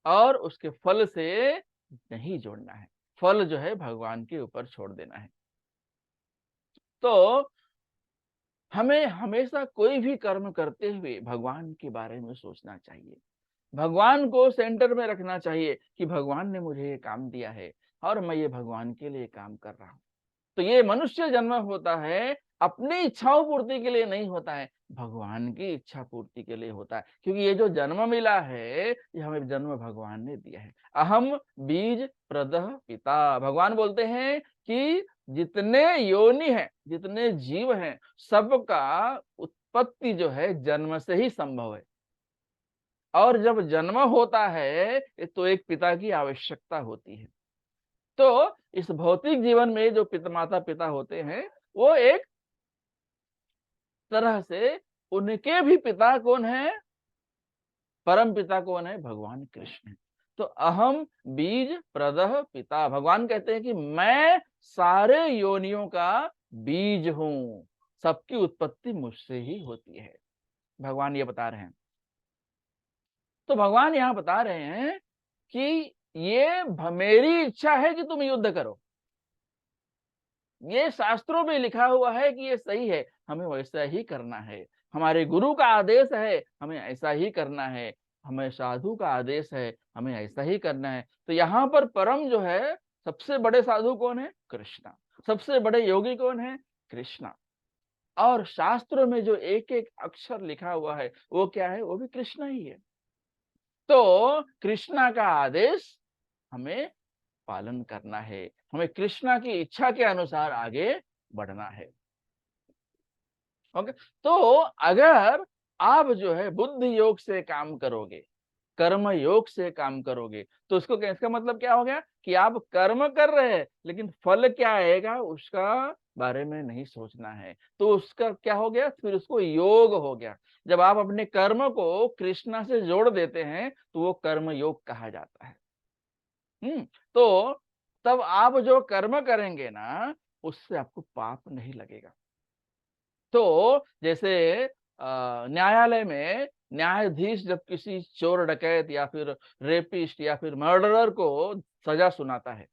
और उसके फल से नहीं जोड़ना है। फल जो है भगवान के ऊपर छोड़ देना है। तो हमें हमेशा कोई भी कर्म करते हुए भगवान के बारे में सोचना चाहिए। भगवान को सेंटर में रखना चाहिए कि भगवान ने मुझे ये काम दिया है और मैं ये भगवान के लिए काम कर रहा हूँ। तो ये मनुष्य जन्म होता है, अपनी इच्छाओं पूर्ति के लिए नहीं होता है, भगवान की इच्छा पूर्ति के लिए होता है। क्योंकि ये जो जन्म मिला है, ये हमें जन्म भगवान ने दिया है। अहम बीज प्रदः पिता। भगवान बोलते हैं कि जितने योनि हैं, जितने जीव हैं, सबका उत्पत्ति जो है जन्म से ही संभव है। और जब जन्म होता है तो एक पिता की आवश्यकता होती है। तो इस भौतिक जीवन में जो माता पिता होते हैं, वो एक तरह से उनके भी पिता कौन है? परम पिता कौन है? भगवान कृष्ण है। तो अहम बीज प्रदः पिता। भगवान कहते हैं कि मैं सारे योनियों का बीज हूं, सबकी उत्पत्ति मुझसे ही होती है। भगवान ये बता रहे हैं। तो भगवान यहां बता रहे हैं कि ये मेरी इच्छा है कि तुम युद्ध करो। ये शास्त्रों में लिखा हुआ है कि ये सही है, हमें वैसा ही करना है। हमारे गुरु का आदेश है, हमें ऐसा ही करना है। हमें साधु का आदेश है, हमें ऐसा ही करना है। तो यहाँ पर परम जो है, सबसे बड़े साधु कौन है? कृष्णा। सबसे बड़े योगी कौन है? कृष्णा। और शास्त्रों में जो एक एक अक्षर लिखा हुआ है, वो क्या है? वो भी कृष्णा ही है। तो कृष्णा का आदेश हमें पालन करना है, हमें कृष्णा की इच्छा के अनुसार आगे बढ़ना है। ओके। तो अगर आप जो है बुद्धि योग से काम करोगे, कर्म योग से काम करोगे, तो उसको इसका मतलब क्या हो गया कि आप कर्म कर रहे हैं, लेकिन फल क्या आएगा उसका बारे में नहीं सोचना है। तो उसका क्या हो गया? फिर उसको योग हो गया। जब आप अपने कर्म को कृष्णा से जोड़ देते हैं, तो वो कर्म योग कहा जाता है। तो तब आप जो कर्म करेंगे ना, उससे आपको पाप नहीं लगेगा। तो जैसे न्यायालय में न्यायाधीश जब किसी चोर डकैत या फिर रेपिस्ट या फिर मर्डरर को सजा सुनाता है,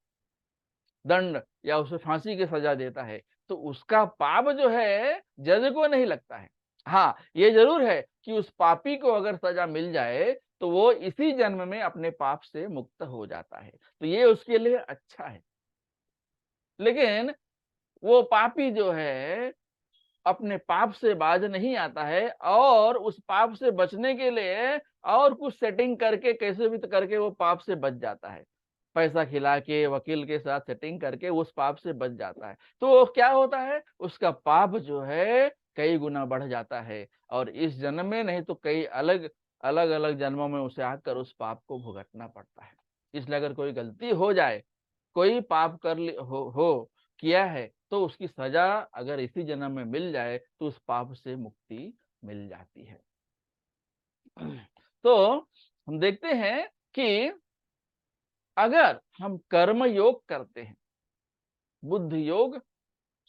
दंड या उसे फांसी की सजा देता है, तो उसका पाप जो है जज को नहीं लगता है। हाँ, ये जरूर है कि उस पापी को अगर सजा मिल जाए तो वो इसी जन्म में अपने पाप से मुक्त हो जाता है, तो ये उसके लिए अच्छा है। लेकिन वो पापी जो है अपने पाप से बाज नहीं आता है और उस पाप से बचने के लिए और कुछ सेटिंग करके कैसे भी करके वो पाप से बच जाता है। पैसा खिला के वकील के साथ सेटिंग करके उस पाप से बच जाता है। तो क्या होता है? उसका पाप जो है कई गुना बढ़ जाता है और इस जन्म में नहीं तो कई अलग अलग अलग जन्मों में उसे आकर उस पाप को भुगतना पड़ता है। इसलिए अगर कोई गलती हो जाए, कोई पाप कर हो किया है, तो उसकी सजा अगर इसी जन्म में मिल जाए तो उस पाप से मुक्ति मिल जाती है। तो हम देखते हैं कि अगर हम कर्म योग करते हैं, बुद्ध योग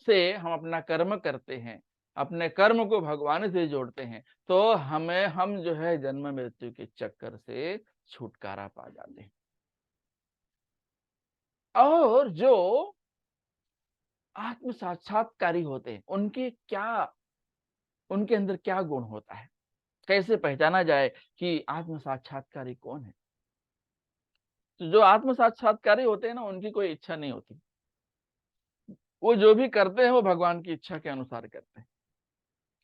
से हम अपना कर्म करते हैं, अपने कर्म को भगवान से जोड़ते हैं, तो हम जो है जन्म मृत्यु के चक्कर से छुटकारा पा जाते हैं। और जो आत्म साक्षात्कारी होते हैं, उनके अंदर क्या गुण होता है? कैसे पहचाना जाए कि आत्म साक्षात्कारी कौन है? तो जो आत्म साक्षात्कारी होते हैं ना, उनकी कोई इच्छा नहीं होती। वो जो भी करते हैं वो भगवान की इच्छा के अनुसार करते हैं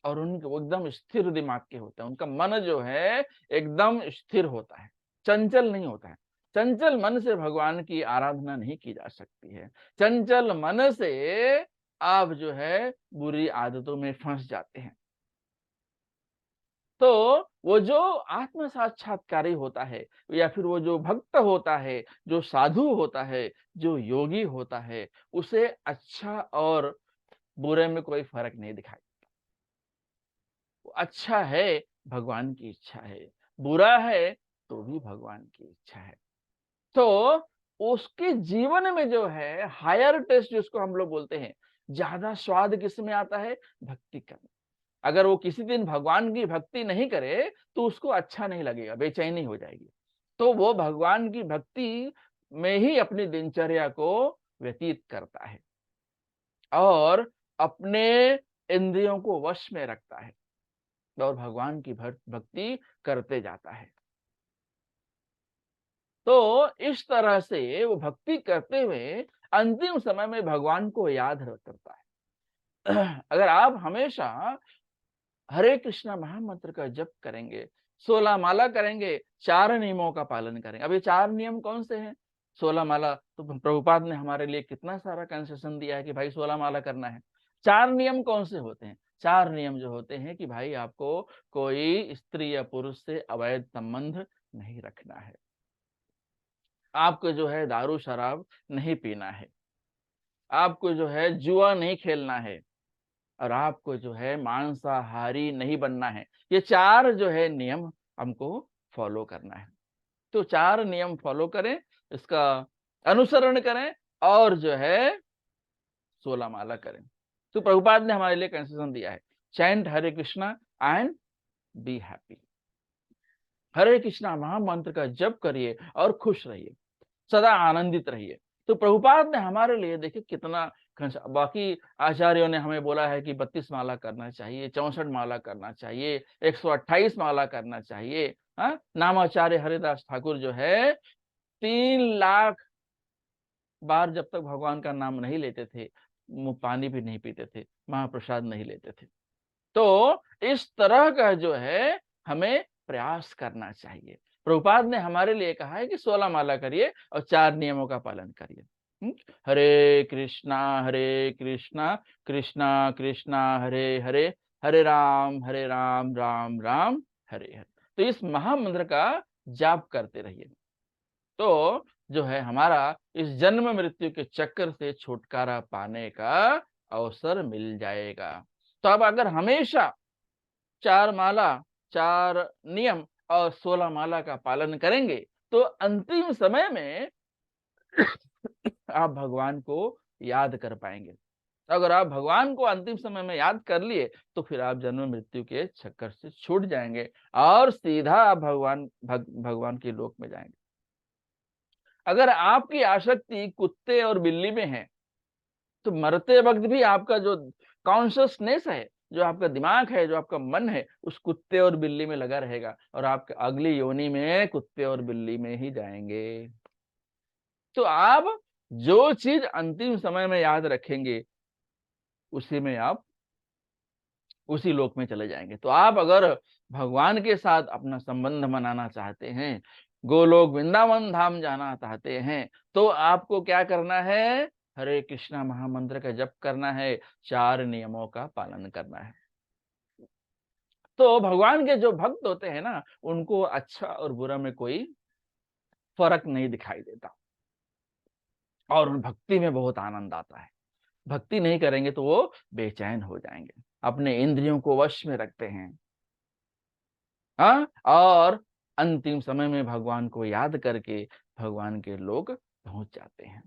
और उनके वो एकदम स्थिर दिमाग के होते हैं। उनका मन जो है एकदम स्थिर होता है, चंचल नहीं होता है। चंचल मन से भगवान की आराधना नहीं की जा सकती है। चंचल मन से आप जो है बुरी आदतों में फंस जाते हैं। तो वो जो आत्म साक्षात्कारी होता है या फिर वो जो भक्त होता है, जो साधु होता है, जो योगी होता है, उसे अच्छा और बुरे में कोई फर्क नहीं दिखाई। अच्छा है, भगवान की इच्छा है, बुरा है तो भी भगवान की इच्छा है। तो उसके जीवन में जो है हायर टेस्ट जिसको हम लोग बोलते हैं, ज्यादा स्वाद किस में आता है? भक्ति करने। अगर वो किसी दिन भगवान की भक्ति नहीं करे तो उसको अच्छा नहीं लगेगा, बेचैनी हो जाएगी। तो वो भगवान की भक्ति में ही अपनी दिनचर्या को व्यतीत करता है और अपने इंद्रियों को वश में रखता है और भगवान की भक्ति करते जाता है। तो इस तरह से वो भक्ति करते हुए अंतिम समय में भगवान को याद करता है। अगर आप हमेशा हरे कृष्णा महामंत्र का जप करेंगे, 16 माला करेंगे, 4 नियमों का पालन करेंगे। अब ये 4 नियम कौन से हैं? 16 माला तो प्रभुपाद ने हमारे लिए कितना सारा कंसेशन दिया है कि भाई 16 माला करना है। 4 नियम कौन से होते हैं? 4 नियम जो होते हैं कि भाई आपको कोई स्त्री या पुरुष से अवैध संबंध नहीं रखना है, आपको जो है दारू शराब नहीं पीना है, आपको जो है जुआ नहीं खेलना है और आपको जो है मांसाहारी नहीं बनना है। ये 4 जो है नियम हमको फॉलो करना है। तो 4 नियम फॉलो करें, इसका अनुसरण करें और जो है 16 माला करें। तो प्रभुपाद ने हमारे लिए कंसेशन दिया है, chant Hare Krishna and be happy. Hare Krishna महामंत्र का जप करिए और खुश रहिए, सदा आनंदित रहिए। तो प्रभुपाद ने हमारे लिए देखिए कितना, बाकी आचार्यों ने हमें बोला है कि 32 माला करना चाहिए, 64 माला करना चाहिए, 128 माला करना चाहिए। नामाचार्य हरिदास ठाकुर जो है 3 लाख बार जब तक भगवान का नाम नहीं लेते थे, पानी भी नहीं पीते थे, महाप्रसाद नहीं लेते थे। तो इस तरह का जो है हमें प्रयास करना चाहिए। प्रभुपाद ने हमारे लिए कहा है कि 16 माला करिए और 4 नियमों का पालन करिए। हरे कृष्णा कृष्णा कृष्णा हरे हरे, हरे राम राम राम हरे हरे। तो इस महामंत्र का जाप करते रहिए, तो जो है हमारा इस जन्म मृत्यु के चक्कर से छुटकारा पाने का अवसर मिल जाएगा। तो अब अगर हमेशा 4 माला, 4 नियम और 16 माला का पालन करेंगे तो अंतिम समय में आप भगवान को याद कर पाएंगे। अगर आप भगवान को अंतिम समय में याद कर लिए तो फिर आप जन्म मृत्यु के चक्कर से छूट जाएंगे और सीधा आप भगवान के लोक में जाएंगे। अगर आपकी आसक्ति कुत्ते और बिल्ली में है तो मरते वक्त भी आपका जो कॉन्शियसनेस है, जो आपका दिमाग है, जो आपका मन है, उस कुत्ते और बिल्ली में लगा रहेगा और आप अगली योनि में कुत्ते और बिल्ली में ही जाएंगे। तो आप जो चीज अंतिम समय में याद रखेंगे उसी में आप उसी लोक में चले जाएंगे। तो आप अगर भगवान के साथ अपना संबंध बनाना चाहते हैं, गोलोक वृंदावन धाम जाना चाहते हैं, तो आपको क्या करना है? हरे कृष्णा महामंत्र का जप करना है, 4 नियमों का पालन करना है। तो भगवान के जो भक्त होते हैं ना, उनको अच्छा और बुरा में कोई फर्क नहीं दिखाई देता और उन भक्ति में बहुत आनंद आता है। भक्ति नहीं करेंगे तो वो बेचैन हो जाएंगे, अपने इंद्रियों को वश में रखते हैं। और अंतिम समय में भगवान को याद करके भगवान के लोग पहुंच जाते हैं।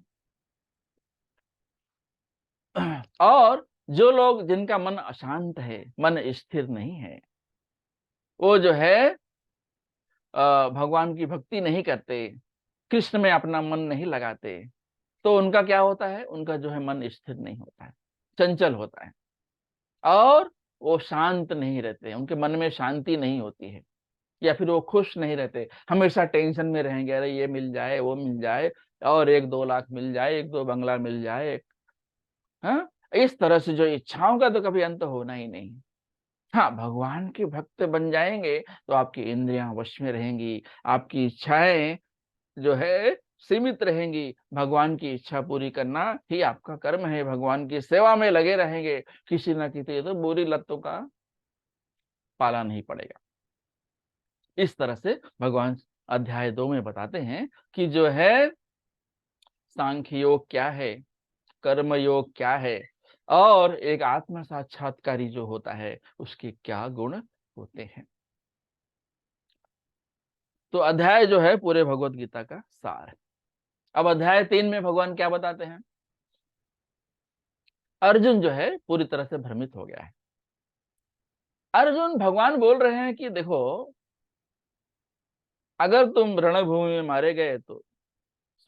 और जो लोग, जिनका मन अशांत है, मन स्थिर नहीं है, वो जो है भगवान की भक्ति नहीं करते, कृष्ण में अपना मन नहीं लगाते, तो उनका क्या होता है? उनका जो है मन स्थिर नहीं होता है, चंचल होता है और वो शांत नहीं रहते, उनके मन में शांति नहीं होती है, या फिर वो खुश नहीं रहते, हमेशा टेंशन में रहेंगे, अरे ये मिल जाए, वो मिल जाए और 1-2 लाख मिल जाए, 1-2 बंगला मिल जाए। हाँ, इस तरह से जो इच्छाओं का तो कभी अंत होना ही नहीं। हाँ, भगवान के भक्त बन जाएंगे तो आपकी इंद्रियां वश में रहेंगी, आपकी इच्छाएं जो है सीमित रहेंगी। भगवान की इच्छा पूरी करना ही आपका कर्म है, भगवान की सेवा में लगे रहेंगे, किसी ना किसी तो बुरी लतों का पाला नहीं पड़ेगा। इस तरह से भगवान अध्याय 2 में बताते हैं कि जो है सांख्य योग क्या है, कर्म योग क्या है और एक आत्म साक्षात्कारी जो होता है उसके क्या गुण होते हैं। तो अध्याय जो है पूरे भगवत गीता का सार है। अब अध्याय 3 में भगवान क्या बताते हैं? अर्जुन जो है पूरी तरह से भ्रमित हो गया है। अर्जुन, भगवान बोल रहे हैं कि देखो, अगर तुम रणभूमि में मारे गए तो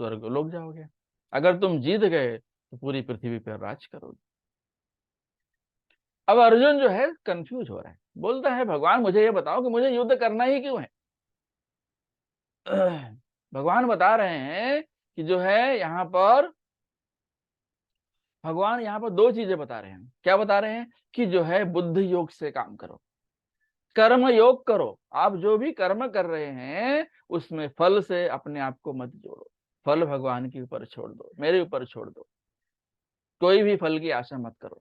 स्वर्ग लोग जाओगे, अगर तुम जीत गए तो पूरी पृथ्वी पर राज करोगे। अब अर्जुन जो है कंफ्यूज हो रहा है, बोलता है भगवान मुझे ये बताओ कि मुझे युद्ध करना ही क्यों है? भगवान बता रहे हैं कि जो है यहाँ पर, भगवान यहाँ पर दो चीजें बता रहे हैं। क्या बता रहे हैं? कि जो है बुद्धि योग से काम करो, कर्म योग करो। आप जो भी कर्म कर रहे हैं उसमें फल से अपने आप को मत जोड़ो। फल भगवान के ऊपर छोड़ दो, मेरे ऊपर छोड़ दो, कोई भी फल की आशा मत करो।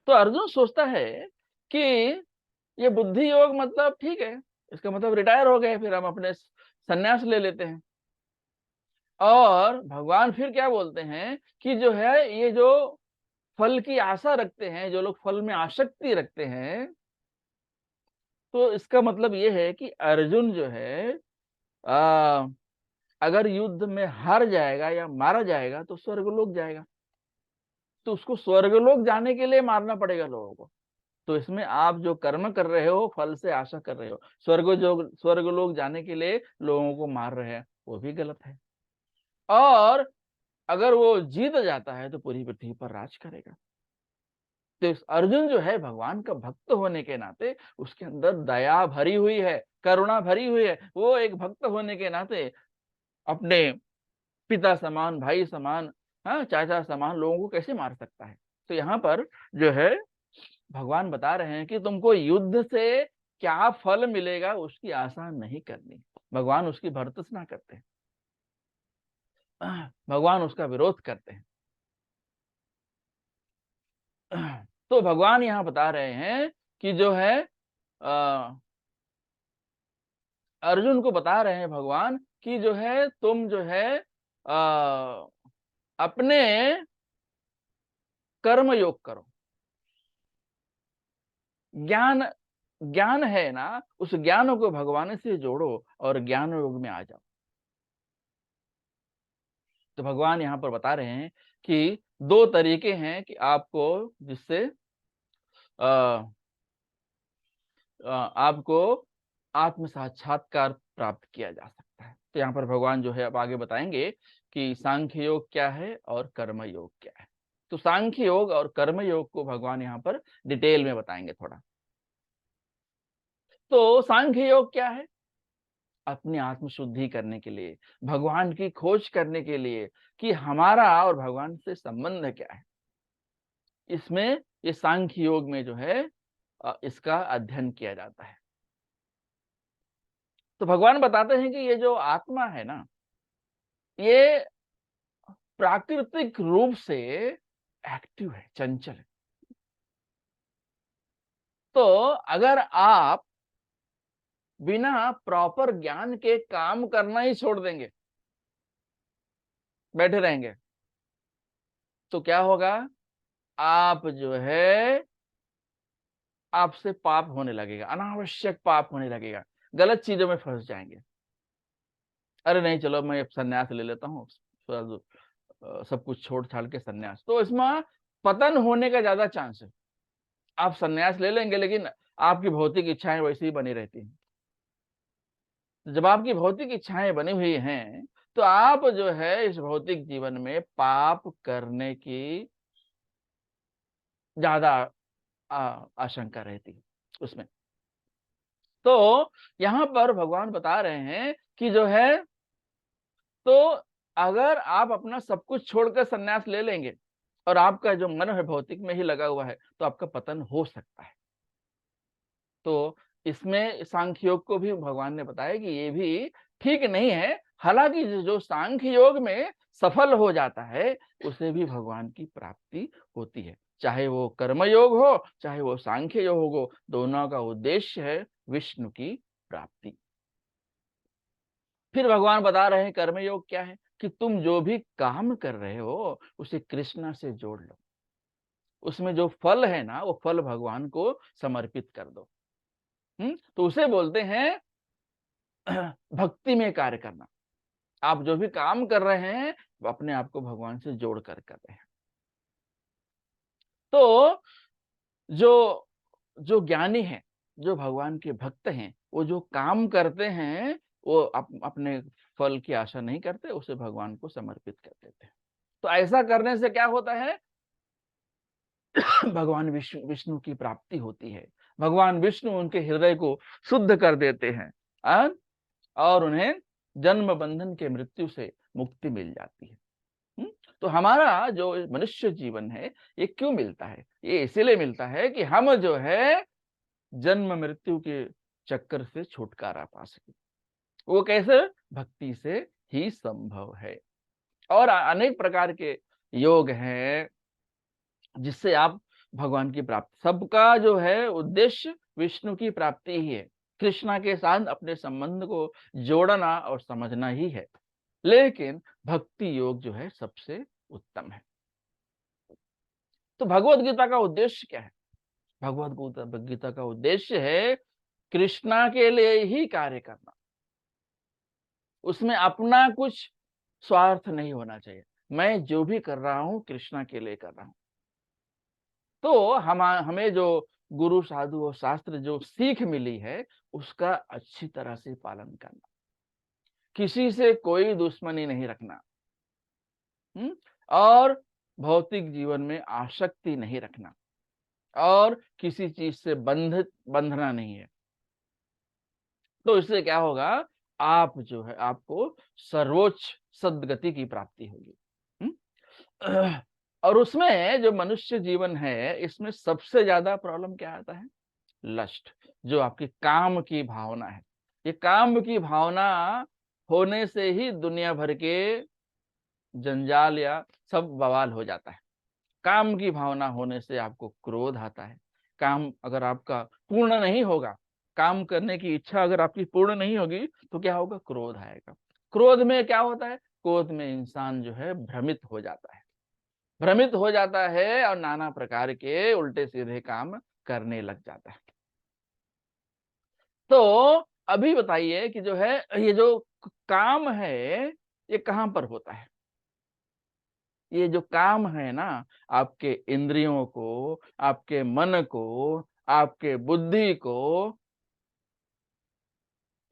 तो अर्जुन सोचता है कि ये बुद्धि योग मतलब ठीक है, इसका मतलब रिटायर हो गए, फिर हम अपने संन्यास ले लेते हैं। और भगवान फिर क्या बोलते हैं कि जो है ये जो फल की आशा रखते हैं, जो लोग फल में आसक्ति रखते हैं, तो इसका मतलब ये है कि अर्जुन जो है आ, अगर युद्ध में हार जाएगा या मारा जाएगा तो स्वर्गलोक जाएगा। तो उसको स्वर्गलोक जाने के लिए मारना पड़ेगा लोगों को। तो इसमें आप जो कर्म कर रहे हो, फल से आशा कर रहे हो, स्वर्गलोक जाने के लिए लोगों को मार रहे हैं, वो भी गलत है। और अगर वो जीत जाता है तो पूरी पृथ्वी पर राज करेगा। तो अर्जुन जो है भगवान का भक्त होने के नाते उसके अंदर दया भरी हुई है, करुणा भरी हुई है। वो एक भक्त होने के नाते अपने पिता समान, भाई समान, हाँ, चाचा समान लोगों को कैसे मार सकता है? तो यहाँ पर जो है भगवान बता रहे हैं कि तुमको युद्ध से क्या फल मिलेगा उसकी आशा नहीं करनी। भगवान उसकी भर्त्सना करते हैं, भगवान उसका विरोध करते हैं। तो भगवान यहाँ बता रहे हैं कि जो है अर्जुन को बता रहे हैं भगवान कि जो है तुम जो है अपने कर्म योग करो। ज्ञान ज्ञान है ना, उस ज्ञान को भगवान से जोड़ो और ज्ञान योग में आ जाओ। तो भगवान यहाँ पर बता रहे हैं कि दो तरीके हैं कि आपको जिससे आपको आत्म साक्षात्कार प्राप्त किया जा सकता है। तो यहाँ पर भगवान जो है अब आगे बताएंगे कि सांख्य योग क्या है और कर्म योग क्या है। तो सांख्य योग और कर्म योग को भगवान यहाँ पर डिटेल में बताएंगे थोड़ा। तो सांख्य योग क्या है? अपनी आत्म शुद्धि करने के लिए, भगवान की खोज करने के लिए कि हमारा और भगवान से संबंध क्या है। इसमें ये सांख्य योग में जो है इसका अध्ययन किया जाता है। तो भगवान बताते हैं कि ये जो आत्मा है ना, ये प्राकृतिक रूप से एक्टिव है, चंचल है। तो अगर आप बिना प्रॉपर ज्ञान के काम करना ही छोड़ देंगे, बैठे रहेंगे, तो क्या होगा? आप जो है आपसे पाप होने लगेगा, अनावश्यक पाप होने लगेगा, गलत चीजों में फंस जाएंगे। अरे नहीं, चलो मैं संन्यास ले लेता हूँ, सब कुछ छोड़ छाड़ के संन्यास, तो इसमें पतन होने का ज्यादा चांस है। आप संन्यास ले लेंगे लेकिन आपकी भौतिक इच्छाएं वैसे ही बनी रहती हैं। जब आपकी भौतिक इच्छाएं बनी हुई हैं तो आप जो है इस भौतिक जीवन में पाप करने की ज्यादा आशंका रहती है उसमें। तो यहाँ पर भगवान बता रहे हैं कि जो है, तो अगर आप अपना सब कुछ छोड़कर संन्यास ले लेंगे और आपका जो मन है भौतिक में ही लगा हुआ है तो आपका पतन हो सकता है। तो इसमें सांख्य योग को भी भगवान ने बताया कि ये भी ठीक नहीं है। हालांकि जो सांख्य योग में सफल हो जाता है उसे भी भगवान की प्राप्ति होती है, चाहे वो कर्म योग हो चाहे वो सांख्य योग हो, दोनों का उद्देश्य है विष्णु की प्राप्ति। फिर भगवान बता रहे हैं कर्म योग क्या है, कि तुम जो भी काम कर रहे हो उसे कृष्णा से जोड़ लो, उसमें जो फल है ना वो फल भगवान को समर्पित कर दो। तो उसे बोलते हैं भक्ति में कार्य करना। आप जो भी काम कर रहे हैं वो अपने आप को भगवान से जोड़ कर रहे हैं। तो जो जो ज्ञानी है, जो भगवान के भक्त हैं, वो जो काम करते हैं वो अपने फल की आशा नहीं करते, उसे भगवान को समर्पित कर देते हैं। तो ऐसा करने से क्या होता है? भगवान विष्णु की प्राप्ति होती है। भगवान विष्णु उनके हृदय को शुद्ध कर देते हैं, और उन्हें जन्म बंधन के मृत्यु से मुक्ति मिल जाती है। तो हमारा जो मनुष्य जीवन है ये क्यों मिलता है? ये इसीलिए मिलता है कि हम जो है जन्म मृत्यु के चक्कर से छुटकारा पा सके। वो कैसे? भक्ति से ही संभव है। और अनेक प्रकार के योग हैं जिससे आप भगवान की प्राप्ति, सबका जो है उद्देश्य विष्णु की प्राप्ति ही है। कृष्णा के साथ अपने संबंध को जोड़ना और समझना ही है। लेकिन भक्ति योग जो है सबसे उत्तम है। तो भगवत गीता का उद्देश्य क्या है? भगवत गीता का उद्देश्य है कृष्णा के लिए ही कार्य करना। उसमें अपना कुछ स्वार्थ नहीं होना चाहिए। मैं जो भी कर रहा हूं कृष्णा के लिए कर रहा हूं। तो हमें जो गुरु साधु और शास्त्र जो सीख मिली है उसका अच्छी तरह से पालन करना, किसी से कोई दुश्मनी नहीं रखना, और भौतिक जीवन में आसक्ति नहीं रखना, और किसी चीज से बंधना नहीं है। तो इससे क्या होगा? आप जो है आपको सर्वोच्च सद्गति की प्राप्ति होगी। और उसमें जो मनुष्य जीवन है इसमें सबसे ज्यादा प्रॉब्लम क्या आता है? लस्ट, जो आपकी काम की भावना है। ये काम की भावना होने से ही दुनिया भर के जंजाल या सब बवाल हो जाता है। काम की भावना होने से आपको क्रोध आता है। काम अगर आपका पूर्ण नहीं होगा, काम करने की इच्छा अगर आपकी पूर्ण नहीं होगी तो क्या होगा? क्रोध आएगा। क्रोध में क्या होता है? क्रोध में इंसान जो है भ्रमित हो जाता है, भ्रमित हो जाता है और नाना प्रकार के उल्टे सीधे काम करने लग जाता है। तो अभी बताइए कि जो है ये जो काम है ये कहां पर होता है? ये जो काम है ना, आपके इंद्रियों को, आपके मन को, आपके बुद्धि को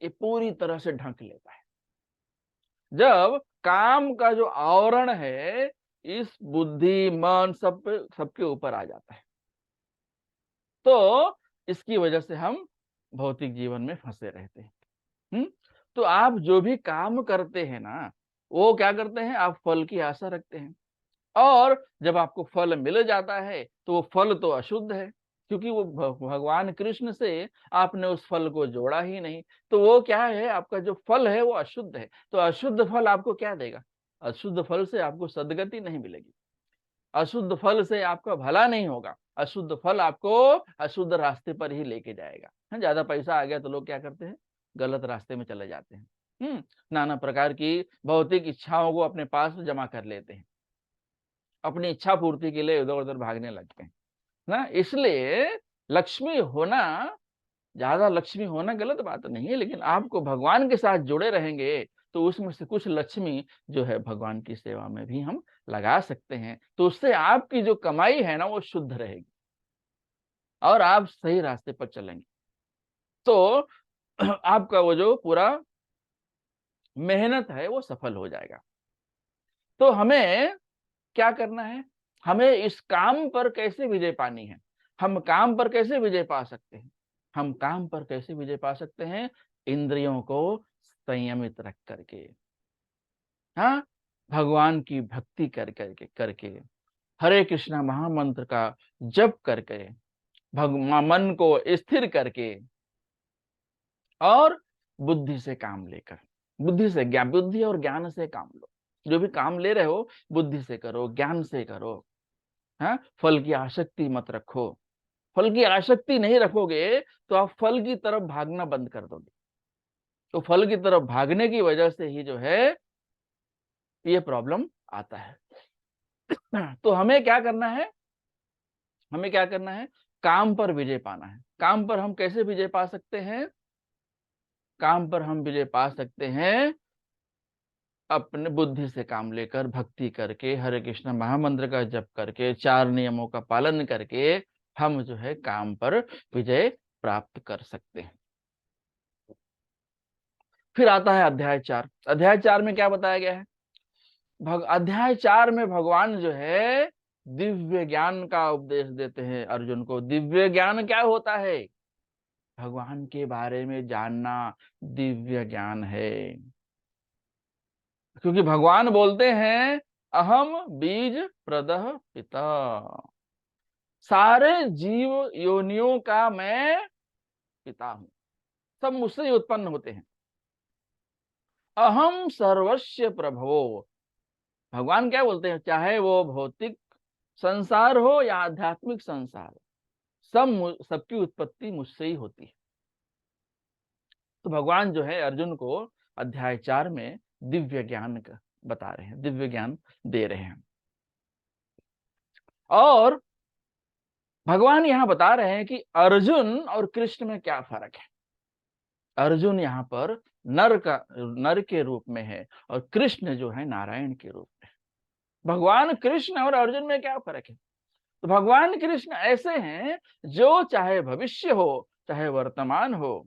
ये पूरी तरह से ढक लेता है। जब काम का जो आवरण है इस बुद्धि मन सबके ऊपर आ जाता है, तो इसकी वजह से हम भौतिक जीवन में फंसे रहते हैं। तो आप जो भी काम करते हैं ना, वो क्या करते हैं? आप फल की आशा रखते हैं, और जब आपको फल मिल जाता है तो वो फल तो अशुद्ध है, क्योंकि वो भगवान कृष्ण से आपने उस फल को जोड़ा ही नहीं। तो वो क्या है? आपका जो फल है वो अशुद्ध है। तो अशुद्ध फल आपको क्या देगा? अशुद्ध फल से आपको सद्गति नहीं मिलेगी, अशुद्ध फल से आपका भला नहीं होगा, अशुद्ध फल आपको अशुद्ध रास्ते पर ही लेके जाएगा। ज्यादा पैसा आ गया तो लोग क्या करते हैं? गलत रास्ते में चले जाते हैं। नाना प्रकार की भौतिक इच्छाओं को अपने पास जमा कर लेते हैं, अपनी इच्छा पूर्ति के लिए इधर उधर भागने लगते हैं ना। इसलिए लक्ष्मी होना, ज्यादा लक्ष्मी होना गलत बात नहीं है, लेकिन आपको भगवान के साथ जुड़े रहेंगे तो उसमें से कुछ लक्ष्मी जो है भगवान की सेवा में भी हम लगा सकते हैं। तो उससे आपकी जो कमाई है ना वो शुद्ध रहेगी और आप सही रास्ते पर चलेंगे। तो आपका वो जो पूरा मेहनत है वो सफल हो जाएगा। तो हमें क्या करना है? हमें इस काम पर कैसे विजय पानी है? हम काम पर कैसे विजय पा सकते हैं? हम काम पर कैसे विजय पा सकते हैं? इंद्रियों को संयमित रख करके, हाँ, भगवान की भक्ति करके हरे कृष्णा महामंत्र का जप करके, मन को स्थिर करके, और बुद्धि से काम लेकर, बुद्धि से ज्ञान, बुद्धि और ज्ञान से काम लो। जो भी काम ले रहे हो बुद्धि से करो, ज्ञान से करो। हाँ, फल की आसक्ति मत रखो। फल की आसक्ति नहीं रखोगे तो आप फल की तरफ भागना बंद कर दोगे। तो फल की तरफ भागने की वजह से ही जो है ये प्रॉब्लम आता है। तो हमें क्या करना है? हमें क्या करना है? काम पर विजय पाना है। काम पर हम कैसे विजय पा सकते हैं? काम पर हम विजय पा सकते हैं अपने बुद्धि से काम लेकर, भक्ति करके, हरे कृष्ण महामंत्र का जप करके, 4 नियमों का पालन करके हम जो है काम पर विजय प्राप्त कर सकते हैं। फिर आता है अध्याय 4। अध्याय 4 में क्या बताया गया है? अध्याय 4 में भगवान जो है दिव्य ज्ञान का उपदेश देते हैं अर्जुन को। दिव्य ज्ञान क्या होता है? भगवान के बारे में जानना दिव्य ज्ञान है। क्योंकि भगवान बोलते हैं अहम बीज प्रदः पिता, सारे जीव योनियों का मैं पिता हूं, सब मुझसे ही उत्पन्न होते हैं। अहम सर्वस्य प्रभवो, भगवान क्या बोलते हैं, चाहे वो भौतिक संसार हो या आध्यात्मिक संसार, सबकी उत्पत्ति मुझसे ही होती है। तो भगवान जो है अर्जुन को अध्याय 4 में दिव्य ज्ञान बता रहे हैं, दिव्य ज्ञान दे रहे हैं। और भगवान यहां बता रहे हैं कि अर्जुन और कृष्ण में क्या फर्क है। अर्जुन यहाँ पर नर के रूप में है और कृष्ण जो है नारायण के रूप में। भगवान कृष्ण और अर्जुन में क्या फर्क है? तो भगवान कृष्ण ऐसे हैं जो चाहे भविष्य हो, चाहे वर्तमान हो,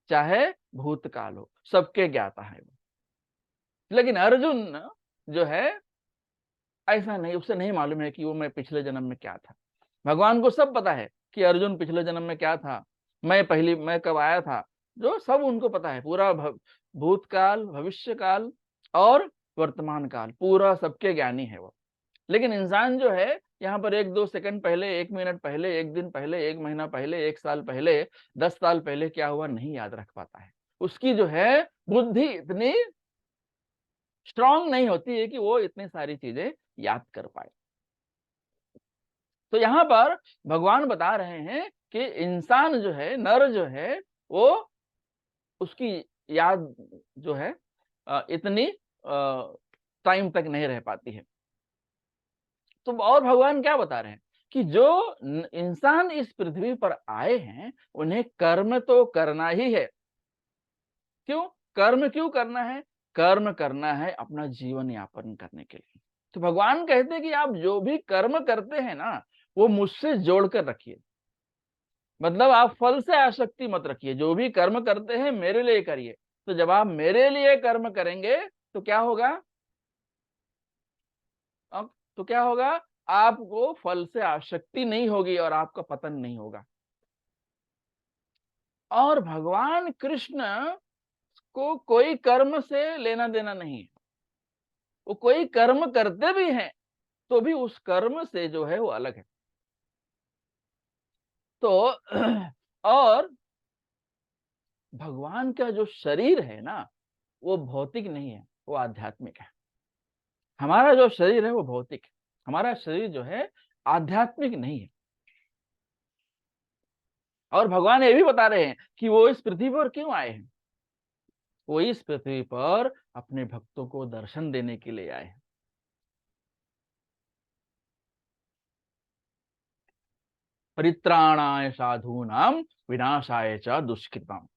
चाहे भूतकाल हो, सबके ज्ञाता है वो। लेकिन अर्जुन जो है ऐसा नहीं, उसे नहीं मालूम है कि वो मैं पिछले जन्म में क्या था। भगवान को सब पता है कि अर्जुन पिछले जन्म में क्या था, मैं कब आया था, जो सब उनको पता है। पूरा भूतकाल, भविष्य काल और वर्तमान काल, पूरा सबके ज्ञानी है वो। लेकिन इंसान जो है यहाँ पर 1-2 सेकंड पहले, 1 मिनट पहले, 1 दिन पहले, 1 महीना पहले, 1 साल पहले, 10 साल पहले क्या हुआ नहीं याद रख पाता है। उसकी जो है बुद्धि इतनी स्ट्रांग नहीं होती है कि वो इतनी सारी चीजें याद कर पाए। तो यहाँ पर भगवान बता रहे हैं कि इंसान जो है, नर जो है, वो उसकी याद जो है इतनी टाइम तक नहीं रह पाती है। तो और भगवान क्या बता रहे हैं कि जो इंसान इस पृथ्वी पर आए हैं उन्हें कर्म तो करना ही है। क्यों कर्म क्यों करना है? कर्म करना है अपना जीवन यापन करने के लिए। तो भगवान कहते हैं कि आप जो भी कर्म करते हैं ना, वो मुझसे जोड़कर रखिए। मतलब आप फल से आसक्ति मत रखिए, जो भी कर्म करते हैं मेरे लिए करिए। तो जब आप मेरे लिए कर्म करेंगे तो क्या होगा? अब तो क्या होगा? आपको फल से आसक्ति नहीं होगी और आपका पतन नहीं होगा। और भगवान कृष्ण को कोई कर्म से लेना देना नहीं है। वो कोई कर्म करते भी हैं तो भी उस कर्म से जो है वो अलग है। तो और भगवान का जो शरीर है ना, वो भौतिक नहीं है, वो आध्यात्मिक है। हमारा जो शरीर है वो भौतिक है, हमारा शरीर जो है आध्यात्मिक नहीं है। और भगवान ये भी बता रहे हैं कि वो इस पृथ्वी पर क्यों आए हैं। वो इस पृथ्वी पर अपने भक्तों को दर्शन देने के लिए आए हैं। परित्राणाय साधूनाम विनाशाय च दुष्कृताम।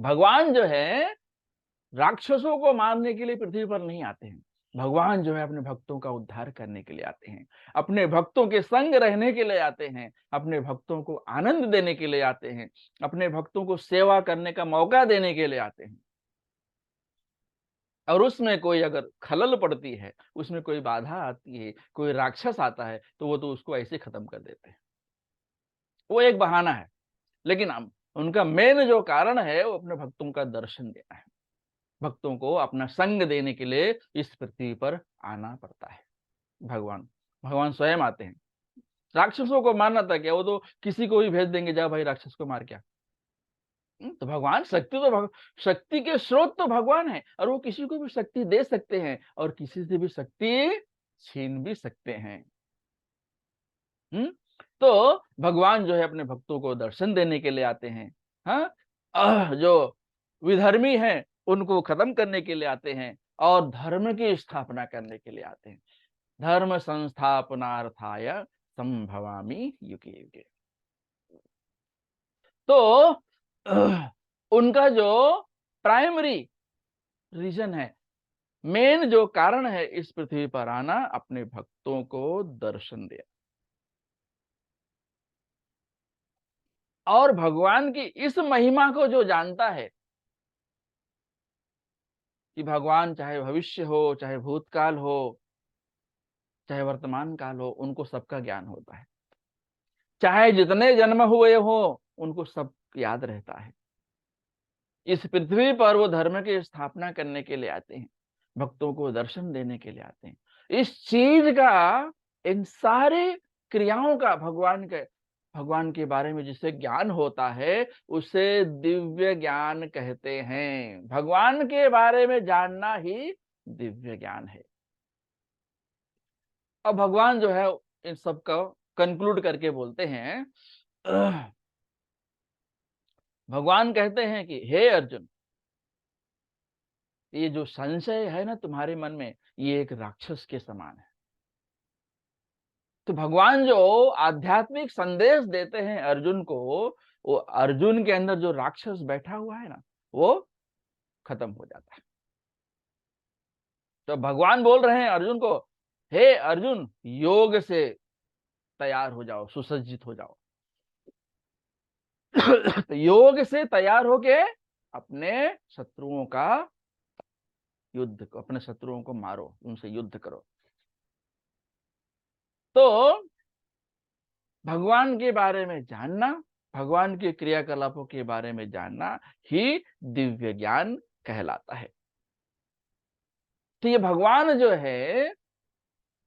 भगवान जो है राक्षसों को मारने के लिए पृथ्वी पर नहीं आते हैं। भगवान जो है अपने भक्तों का उद्धार करने के लिए आते हैं, अपने भक्तों के संग रहने के लिए आते हैं, अपने भक्तों को आनंद देने के लिए आते हैं, अपने भक्तों को सेवा करने का मौका देने के लिए आते हैं। और उसमें कोई अगर खलल पड़ती है, उसमें कोई बाधा आती है, कोई राक्षस आता है, तो वो तो उसको ऐसे खत्म कर देते हैं। वो एक बहाना है। लेकिन हम उनका मेन जो कारण है वो अपने भक्तों का दर्शन देना है। भक्तों को अपना संग देने के लिए इस पृथ्वी पर आना पड़ता है। भगवान भगवान स्वयं आते हैं। राक्षसों को मारना था क्या? वो तो किसी को भी भेज देंगे, जा भाई राक्षस को मार क्या। तो भगवान शक्ति के स्रोत तो भगवान है, और वो किसी को भी शक्ति दे सकते हैं और किसी से भी शक्ति छीन भी सकते हैं। हम्म तो भगवान जो है अपने भक्तों को दर्शन देने के लिए आते हैं। हाँ, जो विधर्मी हैं उनको खत्म करने के लिए आते हैं और धर्म की स्थापना करने के लिए आते हैं। धर्म संस्थापनार्थाय संभवामि युगे युगे। तो उनका जो प्राइमरी रीजन है मेन जो कारण है इस पृथ्वी पर आना, अपने भक्तों को दर्शन दिया। और भगवान की इस महिमा को जो जानता है कि भगवान चाहे भविष्य हो, चाहे भूतकाल हो, चाहे वर्तमान काल हो, उनको सबका ज्ञान होता है। चाहे जितने जन्म हुए हो, उनको सब याद रहता है। इस पृथ्वी पर वो धर्म की स्थापना करने के लिए आते हैं, भक्तों को दर्शन देने के लिए आते हैं। इस चीज का, इन सारे क्रियाओं का भगवान के बारे में जिसे ज्ञान होता है, उसे दिव्य ज्ञान कहते हैं। भगवान के बारे में जानना ही दिव्य ज्ञान है। अब भगवान जो है इन सब का कंक्लूड करके बोलते हैं, भगवान कहते हैं कि हे अर्जुन, ये जो संशय है ना तुम्हारे मन में, ये एक राक्षस के समान है। तो भगवान जो आध्यात्मिक संदेश देते हैं अर्जुन को, वो अर्जुन के अंदर जो राक्षस बैठा हुआ है ना, वो खत्म हो जाता है। तो भगवान बोल रहे हैं अर्जुन को, हे अर्जुन, योग से तैयार हो जाओ, सुसज्जित हो जाओ। तो योग से तैयार होके अपने शत्रुओं का अपने शत्रुओं को मारो, उनसे युद्ध करो। तो भगवान के बारे में जानना, भगवान के क्रियाकलापों के बारे में जानना ही दिव्य ज्ञान कहलाता है। तो ये भगवान जो है,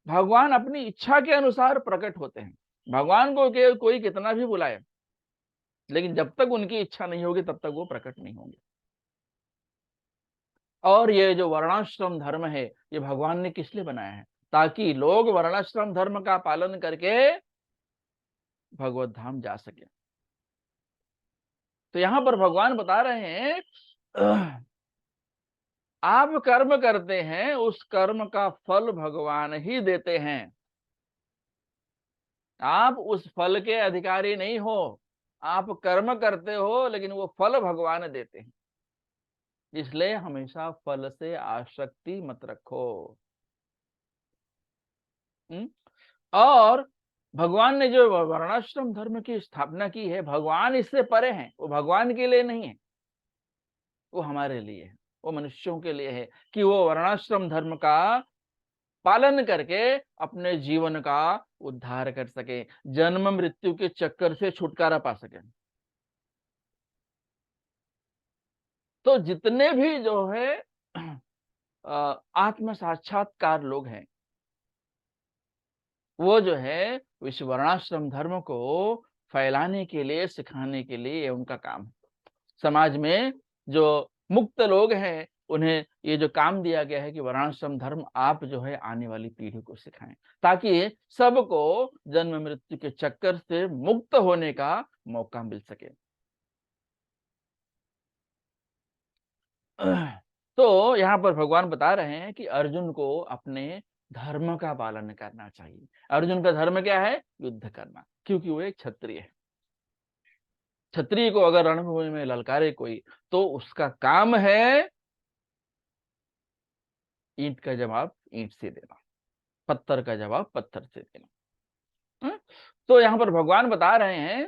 भगवान अपनी इच्छा के अनुसार प्रकट होते हैं। भगवान को कोई कितना भी बुलाए, लेकिन जब तक उनकी इच्छा नहीं होगी तब तक वो प्रकट नहीं होंगे। और ये जो वर्णाश्रम धर्म है, ये भगवान ने किस लिए बनाया है? ताकि लोग वर्णाश्रम धर्म का पालन करके भगवत धाम जा सके। तो यहां पर भगवान बता रहे हैं, आप कर्म करते हैं, उस कर्म का फल भगवान ही देते हैं। आप उस फल के अधिकारी नहीं हो। आप कर्म करते हो, लेकिन वो फल भगवान देते हैं। इसलिए हमेशा फल से आसक्ति मत रखो। और भगवान ने जो वर्णाश्रम धर्म की स्थापना की है, भगवान इससे परे हैं। वो भगवान के लिए नहीं है, वो हमारे लिए है, वो मनुष्यों के लिए है, कि वो वर्णाश्रम धर्म का पालन करके अपने जीवन का उद्धार कर सके, जन्म मृत्यु के चक्कर से छुटकारा पा सके। तो जितने भी जो है आत्म साक्षात्कार लोग हैं, वो जो है इस वर्णाश्रम धर्म को फैलाने के लिए, सिखाने के लिए, ये उनका काम है। समाज में जो मुक्त लोग हैं, उन्हें ये जो काम दिया गया है कि वर्णाश्रम धर्म आप जो है आने वाली पीढ़ी को सिखाएं, ताकि सबको जन्म मृत्यु के चक्कर से मुक्त होने का मौका मिल सके। तो यहाँ पर भगवान बता रहे हैं कि अर्जुन को अपने धर्म का पालन करना चाहिए। अर्जुन का धर्म क्या है? युद्ध करना, क्योंकि वो एक क्षत्रिय है। क्षत्रिय को अगर रणभूमि में ललकारे कोई, तो उसका काम है ईंट का जवाब ईंट से देना, पत्थर का जवाब पत्थर से देना। तो यहाँ पर भगवान बता रहे हैं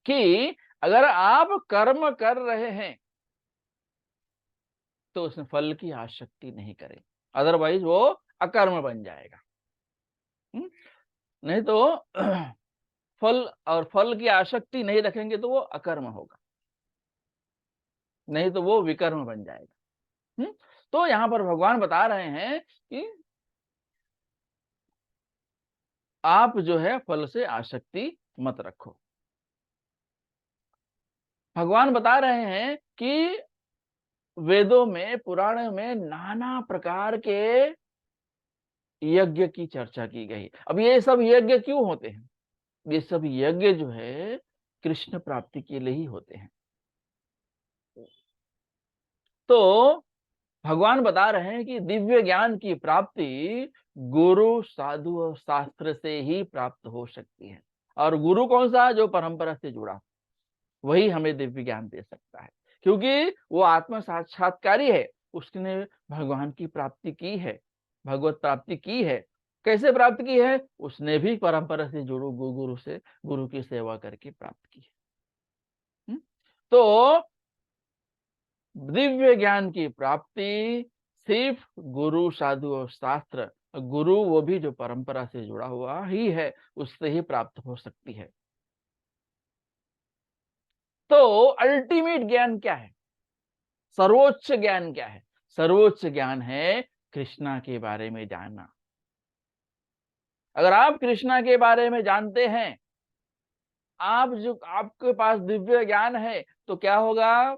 कि अगर आप कर्म कर रहे हैं तो उसमें फल की आसक्ति नहीं करें, अदरवाइज वो अकर्म बन जाएगा। नहीं तो फल की आसक्ति नहीं रखेंगे तो वो अकर्म होगा, नहीं तो वो विकर्म बन जाएगा। तो यहाँ पर भगवान बता रहे हैं कि आप जो है फल से आसक्ति मत रखो। भगवान बता रहे हैं कि वेदों में, पुराणों में नाना प्रकार के यज्ञ की चर्चा की गई। अब ये सब यज्ञ क्यों होते हैं? ये सब यज्ञ जो है कृष्ण प्राप्ति के लिए ही होते हैं। तो भगवान बता रहे हैं कि दिव्य ज्ञान की प्राप्ति गुरु, साधु और शास्त्र से ही प्राप्त हो सकती है। और गुरु कौन सा? जो परंपरा से जुड़ा, वही हमें दिव्य ज्ञान दे सकता है, क्योंकि वो आत्म साक्षात्कारी है। उसने भगवान की प्राप्ति की है, भगवत प्राप्ति की है। कैसे प्राप्त की है? उसने भी परंपरा से जुड़ो गुरु से, गुरु की सेवा करके प्राप्त की है। तो दिव्य ज्ञान की प्राप्ति सिर्फ गुरु, साधु और शास्त्र, गुरु वो भी जो परंपरा से जुड़ा हुआ ही है, उससे ही प्राप्त हो सकती है। तो अल्टीमेट ज्ञान क्या है? सर्वोच्च ज्ञान क्या है? सर्वोच्च ज्ञान है कृष्णा के बारे में जानना। अगर आप कृष्णा के बारे में जानते हैं, आप जो आपके पास दिव्य ज्ञान है, तो क्या होगा?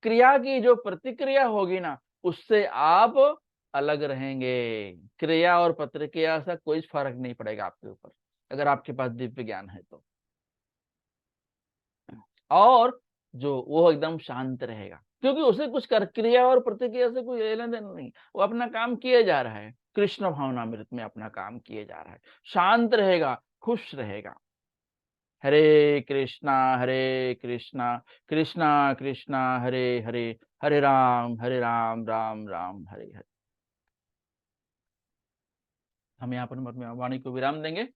क्रिया की जो प्रतिक्रिया होगी ना, उससे आप अलग रहेंगे। क्रिया और प्रतिक्रिया से कोई फर्क नहीं पड़ेगा आपके ऊपर, अगर आपके पास दिव्य ज्ञान है तो। और जो वो एकदम शांत रहेगा, क्योंकि उसे कुछ कर क्रिया और प्रतिक्रिया से कोई लेना देना नहीं, वो अपना काम किए जा रहा है, कृष्ण भावनामृत में अपना काम किए जा रहा है, शांत रहेगा, खुश रहेगा। हरे कृष्णा कृष्णा कृष्णा हरे हरे, हरे राम राम राम हरे हरे। हम यहाँ पर अपनी वाणी को विराम देंगे।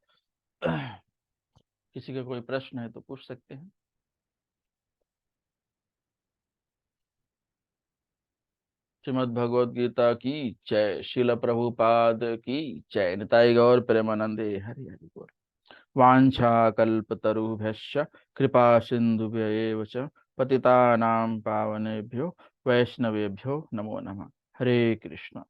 किसी का कोई प्रश्न है तो पूछ सकते हैं। श्रीमद् भगवद गीता की जय। शिल प्रभुपाद की जय। निताई गौर प्रेमानंदे हरि हरि बोल। वाञ्छा कल्पतरुभ्यश्च कृपा सिन्धुभ्य एव च पतितानां पावनेभ्यो वैष्णवेभ्यो नमो नमः। हरे कृष्ण।